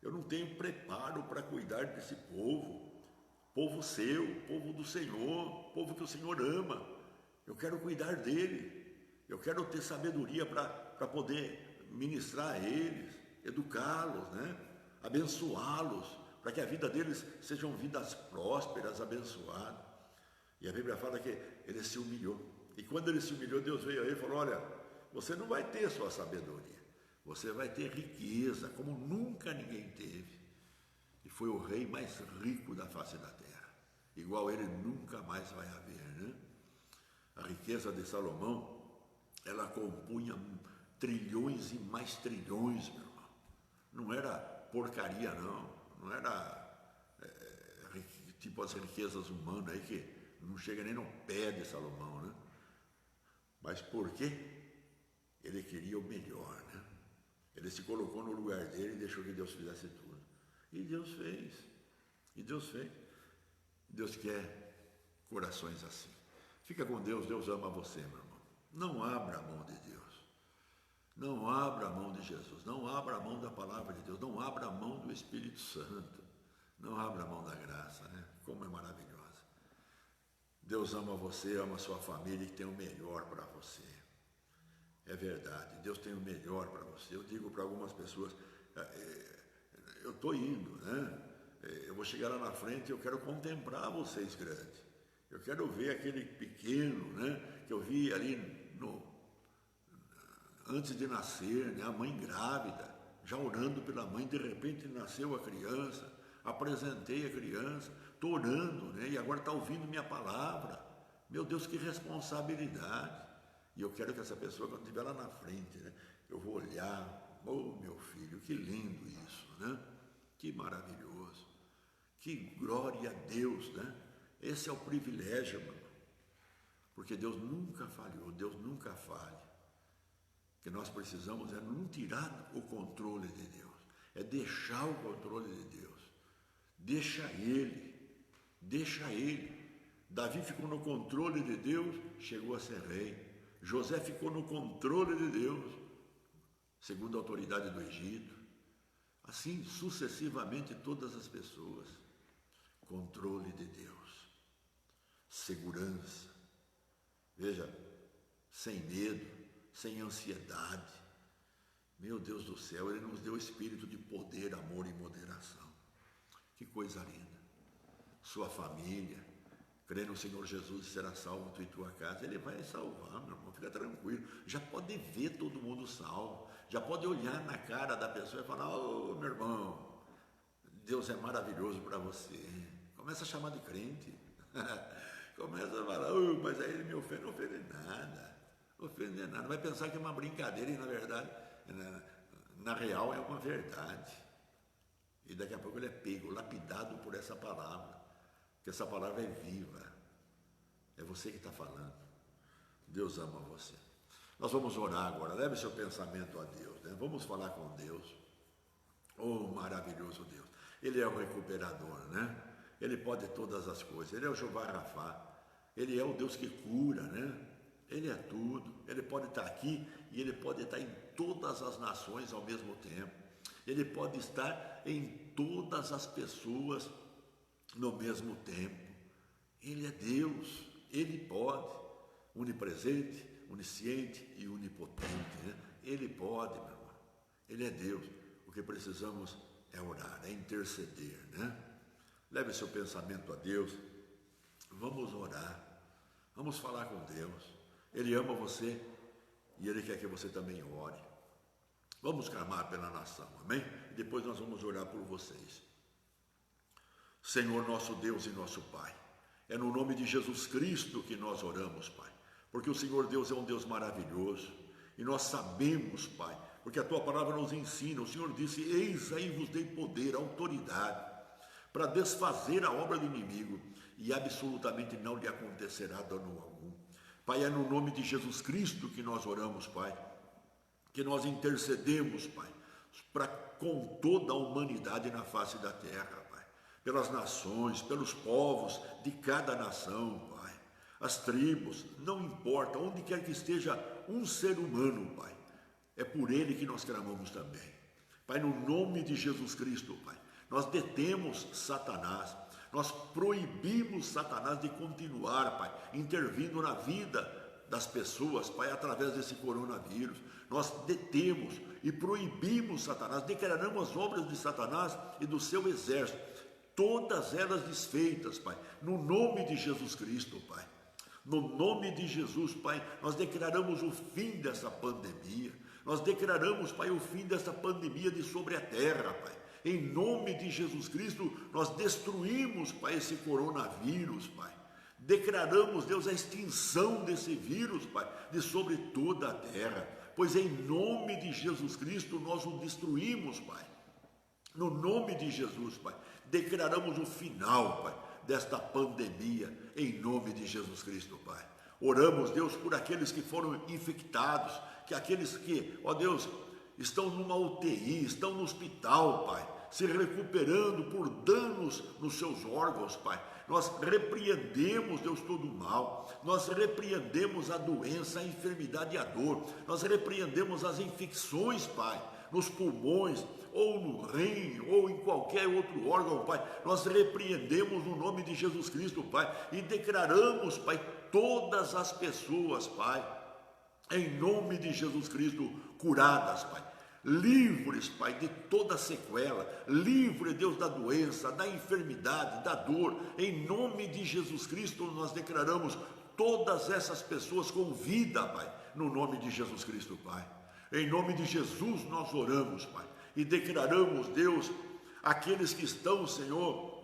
Eu não tenho preparo para cuidar desse povo seu, povo do Senhor, povo que o Senhor ama. Eu quero cuidar dele. Eu quero ter sabedoria para poder ministrar a eles, educá-los, né? Abençoá-los, para que a vida deles sejam vidas prósperas, abençoadas. E a Bíblia fala que ele se humilhou. E quando ele se humilhou, Deus veio a ele e falou: olha, você não vai ter sua sabedoria, você vai ter riqueza, como nunca ninguém teve. E foi o rei mais rico da face da terra. Igual ele nunca mais vai haver, né? A riqueza de Salomão, ela compunha trilhões e mais trilhões, meu irmão. Não era porcaria, não era tipo as riquezas humanas aí que não chega nem no pé de Salomão, né? Mas por quê? Ele queria o melhor, né? Ele se colocou no lugar dele e deixou que Deus fizesse tudo. E Deus fez. Deus quer corações assim. Fica com Deus, Deus ama você, meu irmão. Não abra a mão de Deus. Não abra a mão de Jesus. Não abra a mão da palavra de Deus. Não abra a mão do Espírito Santo. Não abra mão da graça, né? Como é maravilhosa. Deus ama você, ama a sua família e tem o melhor para você. É verdade, Deus tem o melhor para você. Eu digo para algumas pessoas, eu estou indo, né? Eu vou chegar lá na frente e eu quero contemplar vocês grandes. Eu quero ver aquele pequeno, né? Que eu vi ali antes de nascer, né? A mãe grávida, já orando pela mãe, de repente nasceu a criança, apresentei a criança, estou orando, né? E agora está ouvindo minha palavra. Meu Deus, que responsabilidade. E eu quero que essa pessoa, quando estiver lá na frente, né? Eu vou olhar, oh meu filho, que lindo isso, né? Que maravilhoso, que glória a Deus, né? Esse é o privilégio, meu irmão, porque Deus nunca falhou, Deus nunca falha. O que nós precisamos é não tirar o controle de Deus, é deixar o controle de Deus, deixa Ele. Davi ficou no controle de Deus, chegou a ser rei. José ficou no controle de Deus, segundo a autoridade do Egito. Assim sucessivamente todas as pessoas. Controle de Deus, segurança, veja, sem medo, sem ansiedade. Meu Deus do céu, Ele nos deu espírito de poder, amor e moderação. Que coisa linda. Sua família, crê no Senhor Jesus e será salvo tu e tua casa. Ele vai salvar, meu irmão, fica tranquilo. Já pode ver todo mundo salvo, já pode olhar na cara da pessoa e falar: ô meu irmão, Deus é maravilhoso para você. Começa a chamar de crente. Começa a falar: oh, mas aí ele me ofende. Não ofende nada. Ofende nada. Vai pensar que é uma brincadeira e na verdade, na real é uma verdade. E daqui a pouco ele é pego, lapidado por essa palavra. Porque essa palavra é viva. É você que está falando. Deus ama você. Nós vamos orar agora. Leve seu pensamento a Deus, né? Vamos falar com Deus. Oh, maravilhoso Deus. Ele é o recuperador, né? Ele pode todas as coisas. Ele é o Jeová Rafá. Ele é o Deus que cura, né? Ele é tudo. Ele pode estar aqui e ele pode estar em todas as nações ao mesmo tempo. Ele pode estar em todas as pessoas no mesmo tempo. Ele é Deus. Ele pode. Onipresente, onisciente e onipotente, né? Ele pode, meu irmão. Ele é Deus. O que precisamos é orar, é interceder, né? Leve seu pensamento a Deus. Vamos orar. Vamos falar com Deus. Ele ama você e Ele quer que você também ore. Vamos clamar pela nação, amém? E depois nós vamos orar por vocês. Senhor nosso Deus e nosso Pai, é no nome de Jesus Cristo que nós oramos, Pai, porque o Senhor Deus é um Deus maravilhoso e nós sabemos, Pai, porque a Tua palavra nos ensina. O Senhor disse: eis aí vos dei poder, autoridade para desfazer a obra do inimigo e absolutamente não lhe acontecerá dano algum. Pai, é no nome de Jesus Cristo que nós oramos, Pai, que nós intercedemos, Pai, com toda a humanidade na face da terra, Pai, pelas nações, pelos povos de cada nação, Pai, as tribos, não importa, onde quer que esteja um ser humano, Pai, é por ele que nós clamamos também. Pai, no nome de Jesus Cristo, Pai, nós detemos Satanás, nós proibimos Satanás de continuar, Pai, intervindo na vida das pessoas, Pai, através desse coronavírus. Nós detemos e proibimos Satanás, declaramos as obras de Satanás e do seu exército, todas elas desfeitas, Pai, no nome de Jesus Cristo, Pai. No nome de Jesus, Pai, nós declaramos o fim dessa pandemia. Nós declaramos, Pai, o fim dessa pandemia de sobre a terra, Pai. Em nome de Jesus Cristo, nós destruímos, Pai, esse coronavírus, Pai. Declaramos, Deus, a extinção desse vírus, Pai, de sobre toda a terra. Pois em nome de Jesus Cristo, nós o destruímos, Pai. No nome de Jesus, Pai, declaramos o final, Pai, desta pandemia, em nome de Jesus Cristo, Pai. Oramos, Deus, por aqueles que foram infectados, que aqueles que, ó Deus, estão numa UTI, estão no hospital, Pai, se recuperando por danos nos seus órgãos, Pai. Nós repreendemos, Deus, todo o mal, nós repreendemos a doença, a enfermidade e a dor, nós repreendemos as infecções, Pai, nos pulmões, ou no rim, ou em qualquer outro órgão, Pai, nós repreendemos no nome de Jesus Cristo, Pai, e declaramos, Pai, todas as pessoas, Pai, em nome de Jesus Cristo, curadas, Pai, livres, Pai, de toda sequela, livre, Deus, da doença, da enfermidade, da dor, em nome de Jesus Cristo, nós declaramos todas essas pessoas com vida, Pai, no nome de Jesus Cristo, Pai. Em nome de Jesus nós oramos, Pai, e declaramos, Deus, aqueles que estão, Senhor,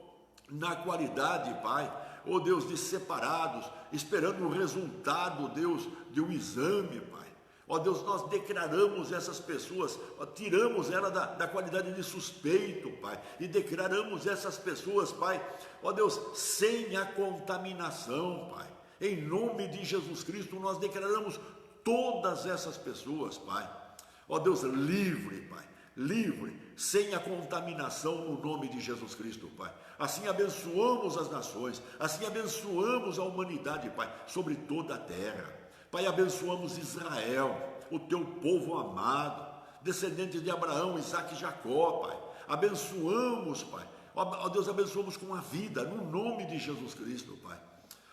na qualidade, Pai, oh Deus, de separados, esperando o resultado, Deus, de um exame, Pai. Ó Deus, nós declaramos essas pessoas, tiramos ela da qualidade de suspeito, Pai, e declaramos essas pessoas, Pai, ó Deus, sem a contaminação, Pai. Em nome de Jesus Cristo, nós declaramos todas essas pessoas, Pai, ó Deus, livre, Pai, livre, sem a contaminação no nome de Jesus Cristo, Pai. Assim abençoamos as nações, assim abençoamos a humanidade, Pai, sobre toda a terra. Pai, abençoamos Israel, o teu povo amado, descendente de Abraão, Isaque e Jacó, Pai. Abençoamos, Pai, ó Deus, abençoamos com a vida, no nome de Jesus Cristo, Pai.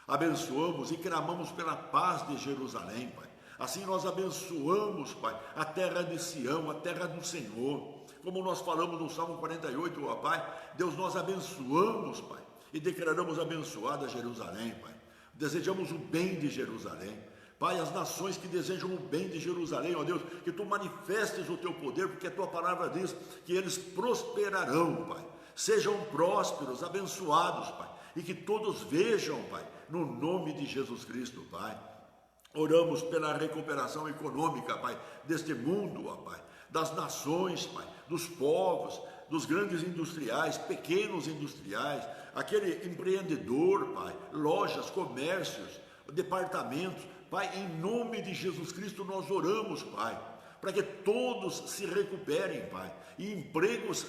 Abençoamos e clamamos pela paz de Jerusalém, Pai. Assim nós abençoamos, Pai, a terra de Sião, a terra do Senhor. Como nós falamos no Salmo 48, ó Pai, Deus, nós abençoamos, Pai, e declaramos abençoada Jerusalém, Pai. Desejamos o bem de Jerusalém. Pai, as nações que desejam o bem de Jerusalém, ó Deus, que Tu manifestes o Teu poder, porque a Tua palavra diz que eles prosperarão, Pai. Sejam prósperos, abençoados, Pai, e que todos vejam, Pai, no nome de Jesus Cristo, Pai. Oramos pela recuperação econômica, Pai, deste mundo, ó Pai, das nações, Pai, dos povos, dos grandes industriais, pequenos industriais, aquele empreendedor, Pai, lojas, comércios, departamentos, Pai, em nome de Jesus Cristo nós oramos, Pai, para que todos se recuperem, Pai, e empregos,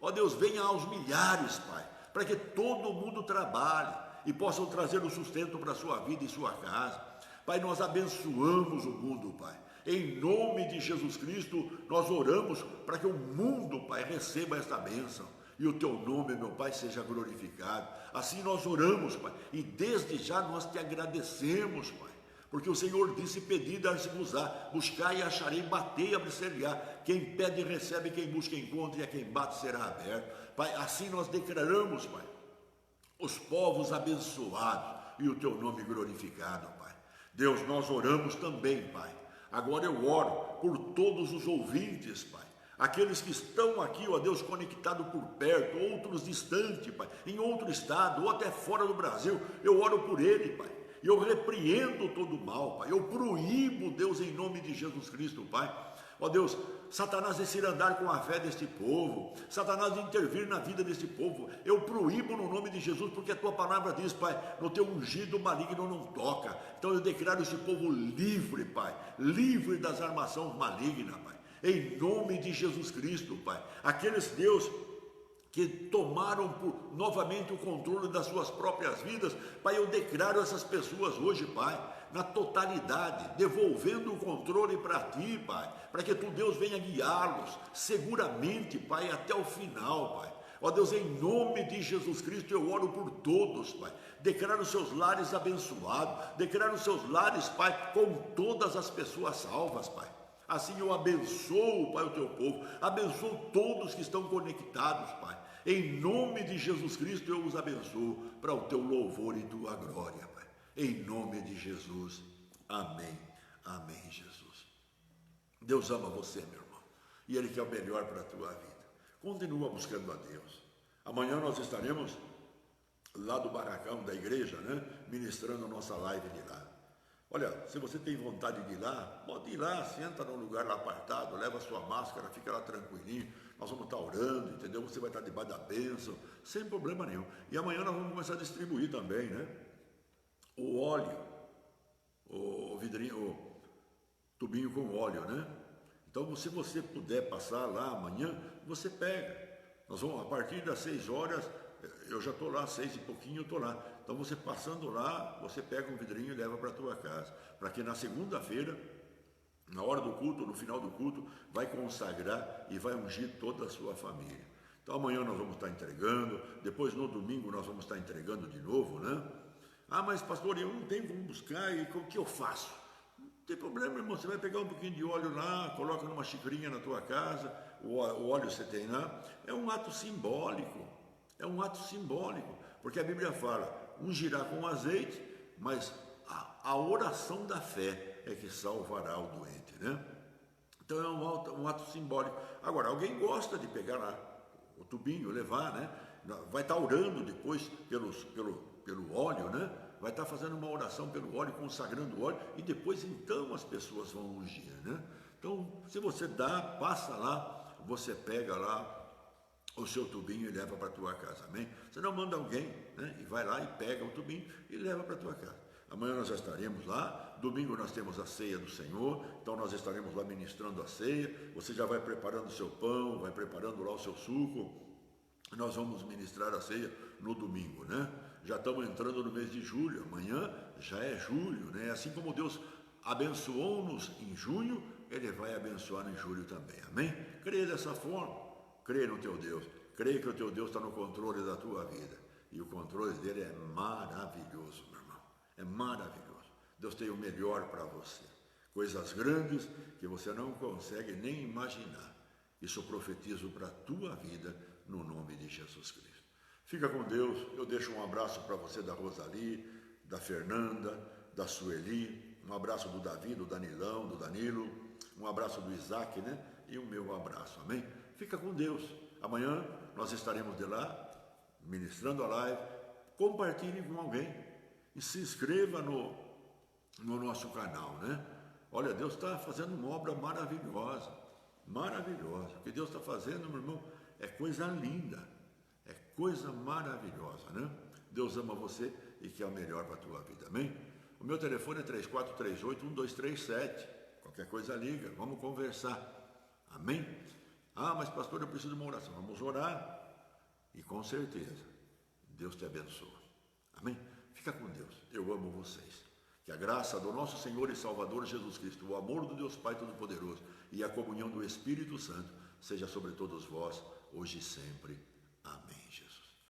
ó Deus, venham aos milhares, Pai, para que todo mundo trabalhe e possam trazer o sustento para a sua vida e sua casa. Pai, nós abençoamos o mundo, Pai. Em nome de Jesus Cristo, nós oramos para que o mundo, Pai, receba esta bênção. E o Teu nome, meu Pai, seja glorificado. Assim nós oramos, Pai. E desde já nós Te agradecemos, Pai. Porque o Senhor disse, pedi, dar-se-vos-á, buscai e acharei, batei e abrir-se-lhe-á. Quem pede recebe, quem busca encontra, e a quem bate será aberto. Pai, assim nós declaramos, Pai, os povos abençoados e o Teu nome glorificado, Pai. Deus, nós oramos também, Pai. Agora eu oro por todos os ouvintes, Pai. Aqueles que estão aqui, ó Deus, conectados por perto, outros distantes, Pai, em outro estado, ou até fora do Brasil. Eu oro por ele, Pai. E eu repreendo todo o mal, Pai. Eu proíbo, Deus, em nome de Jesus Cristo, Pai. Ó Deus, Satanás de se andar com a fé deste povo, Satanás de intervir na vida deste povo, eu proíbo no nome de Jesus, porque a Tua palavra diz, Pai, no Teu ungido maligno não toca. Então eu declaro esse povo livre, Pai, livre das armações malignas, Pai, em nome de Jesus Cristo, Pai. Aqueles, Deus, que tomaram novamente o controle das suas próprias vidas, Pai, eu declaro essas pessoas hoje, Pai, na totalidade, devolvendo o controle para Ti, Pai, para que Tu, Deus, venha guiá-los seguramente, Pai, até o final, Pai. Ó Deus, em nome de Jesus Cristo, eu oro por todos, Pai. Declaro os seus lares abençoados, declaro os seus lares, Pai, com todas as pessoas salvas, Pai. Assim eu abençoo, Pai, o Teu povo, abençoo todos que estão conectados, Pai. Em nome de Jesus Cristo eu os abençoo para o Teu louvor e Tua glória, Pai. Em nome de Jesus, amém, amém, Jesus. Deus ama você, meu irmão, e Ele quer o melhor para a tua vida. Continua buscando a Deus. Amanhã nós estaremos lá do barracão da igreja, né, ministrando a nossa live de lá. Olha, se você tem vontade de ir lá, pode ir lá, senta num lugar lá apartado, leva a sua máscara, fica lá tranquilinho, nós vamos estar orando, entendeu? Você vai estar debaixo da bênção, sem problema nenhum. E amanhã nós vamos começar a distribuir também, né, o óleo, o vidrinho, o tubinho com óleo, né? Então, se você puder passar lá amanhã, você pega. Nós vamos, a partir das 6 horas, eu já estou lá, 6 e pouquinho eu estou lá. Então, você passando lá, você pega um vidrinho e leva para a tua casa. Para que na segunda-feira, na hora do culto, no final do culto, vai consagrar e vai ungir toda a sua família. Então amanhã nós vamos estar entregando, depois no domingo nós vamos estar entregando de novo, né? Ah, mas pastor, eu não tenho como buscar, e o que eu faço? Não tem problema, irmão, você vai pegar um pouquinho de óleo lá, coloca numa xicrinha na tua casa, o óleo você tem lá, é um ato simbólico, porque a Bíblia fala, ungirá com azeite, mas a oração da fé é que salvará o doente, né? Então é um ato simbólico. Agora, alguém gosta de pegar lá o tubinho, levar, né? Vai estar orando depois pelo óleo, né? Vai estar fazendo uma oração pelo óleo, consagrando o óleo, e depois então as pessoas vão ungir, né? Então, se você dá, passa lá, você pega lá o seu tubinho e leva para a tua casa, amém? Você não manda alguém, né? E vai lá e pega o tubinho e leva para a tua casa. Amanhã nós já estaremos lá, domingo nós temos a ceia do Senhor, então nós estaremos lá ministrando a ceia, você já vai preparando o seu pão, vai preparando lá o seu suco, nós vamos ministrar a ceia no domingo, né? Já estamos entrando no mês de julho, amanhã já é julho, né? Assim como Deus abençoou-nos em junho, Ele vai abençoar em julho também, amém? Creia dessa forma, creia no teu Deus, creia que o teu Deus está no controle da tua vida, e o controle dele é maravilhoso, meu irmão, é maravilhoso. Deus tem o melhor para você, coisas grandes que você não consegue nem imaginar. Isso eu profetizo para a tua vida, no nome de Jesus Cristo. Fica com Deus, eu deixo um abraço para você da Rosali, da Fernanda, da Sueli, um abraço do Davi, do Danilão, do Danilo, um abraço do Isaac, né? E o meu abraço, amém? Fica com Deus. Amanhã nós estaremos de lá, ministrando a live. Compartilhe com alguém e se inscreva no nosso canal, né? Olha, Deus está fazendo uma obra maravilhosa, maravilhosa. O que Deus está fazendo, meu irmão, é coisa linda, é coisa maravilhosa, né? Deus ama você e quer o melhor para a tua vida, amém? O meu telefone é 3438-1237, qualquer coisa liga, vamos conversar, amém? Ah, mas pastor, eu preciso de uma oração. Vamos orar e com certeza Deus te abençoa, amém? Fica com Deus, eu amo vocês. Que a graça do nosso Senhor e Salvador Jesus Cristo, o amor do Deus Pai Todo-Poderoso e a comunhão do Espírito Santo seja sobre todos vós, hoje e sempre. Amém, Jesus.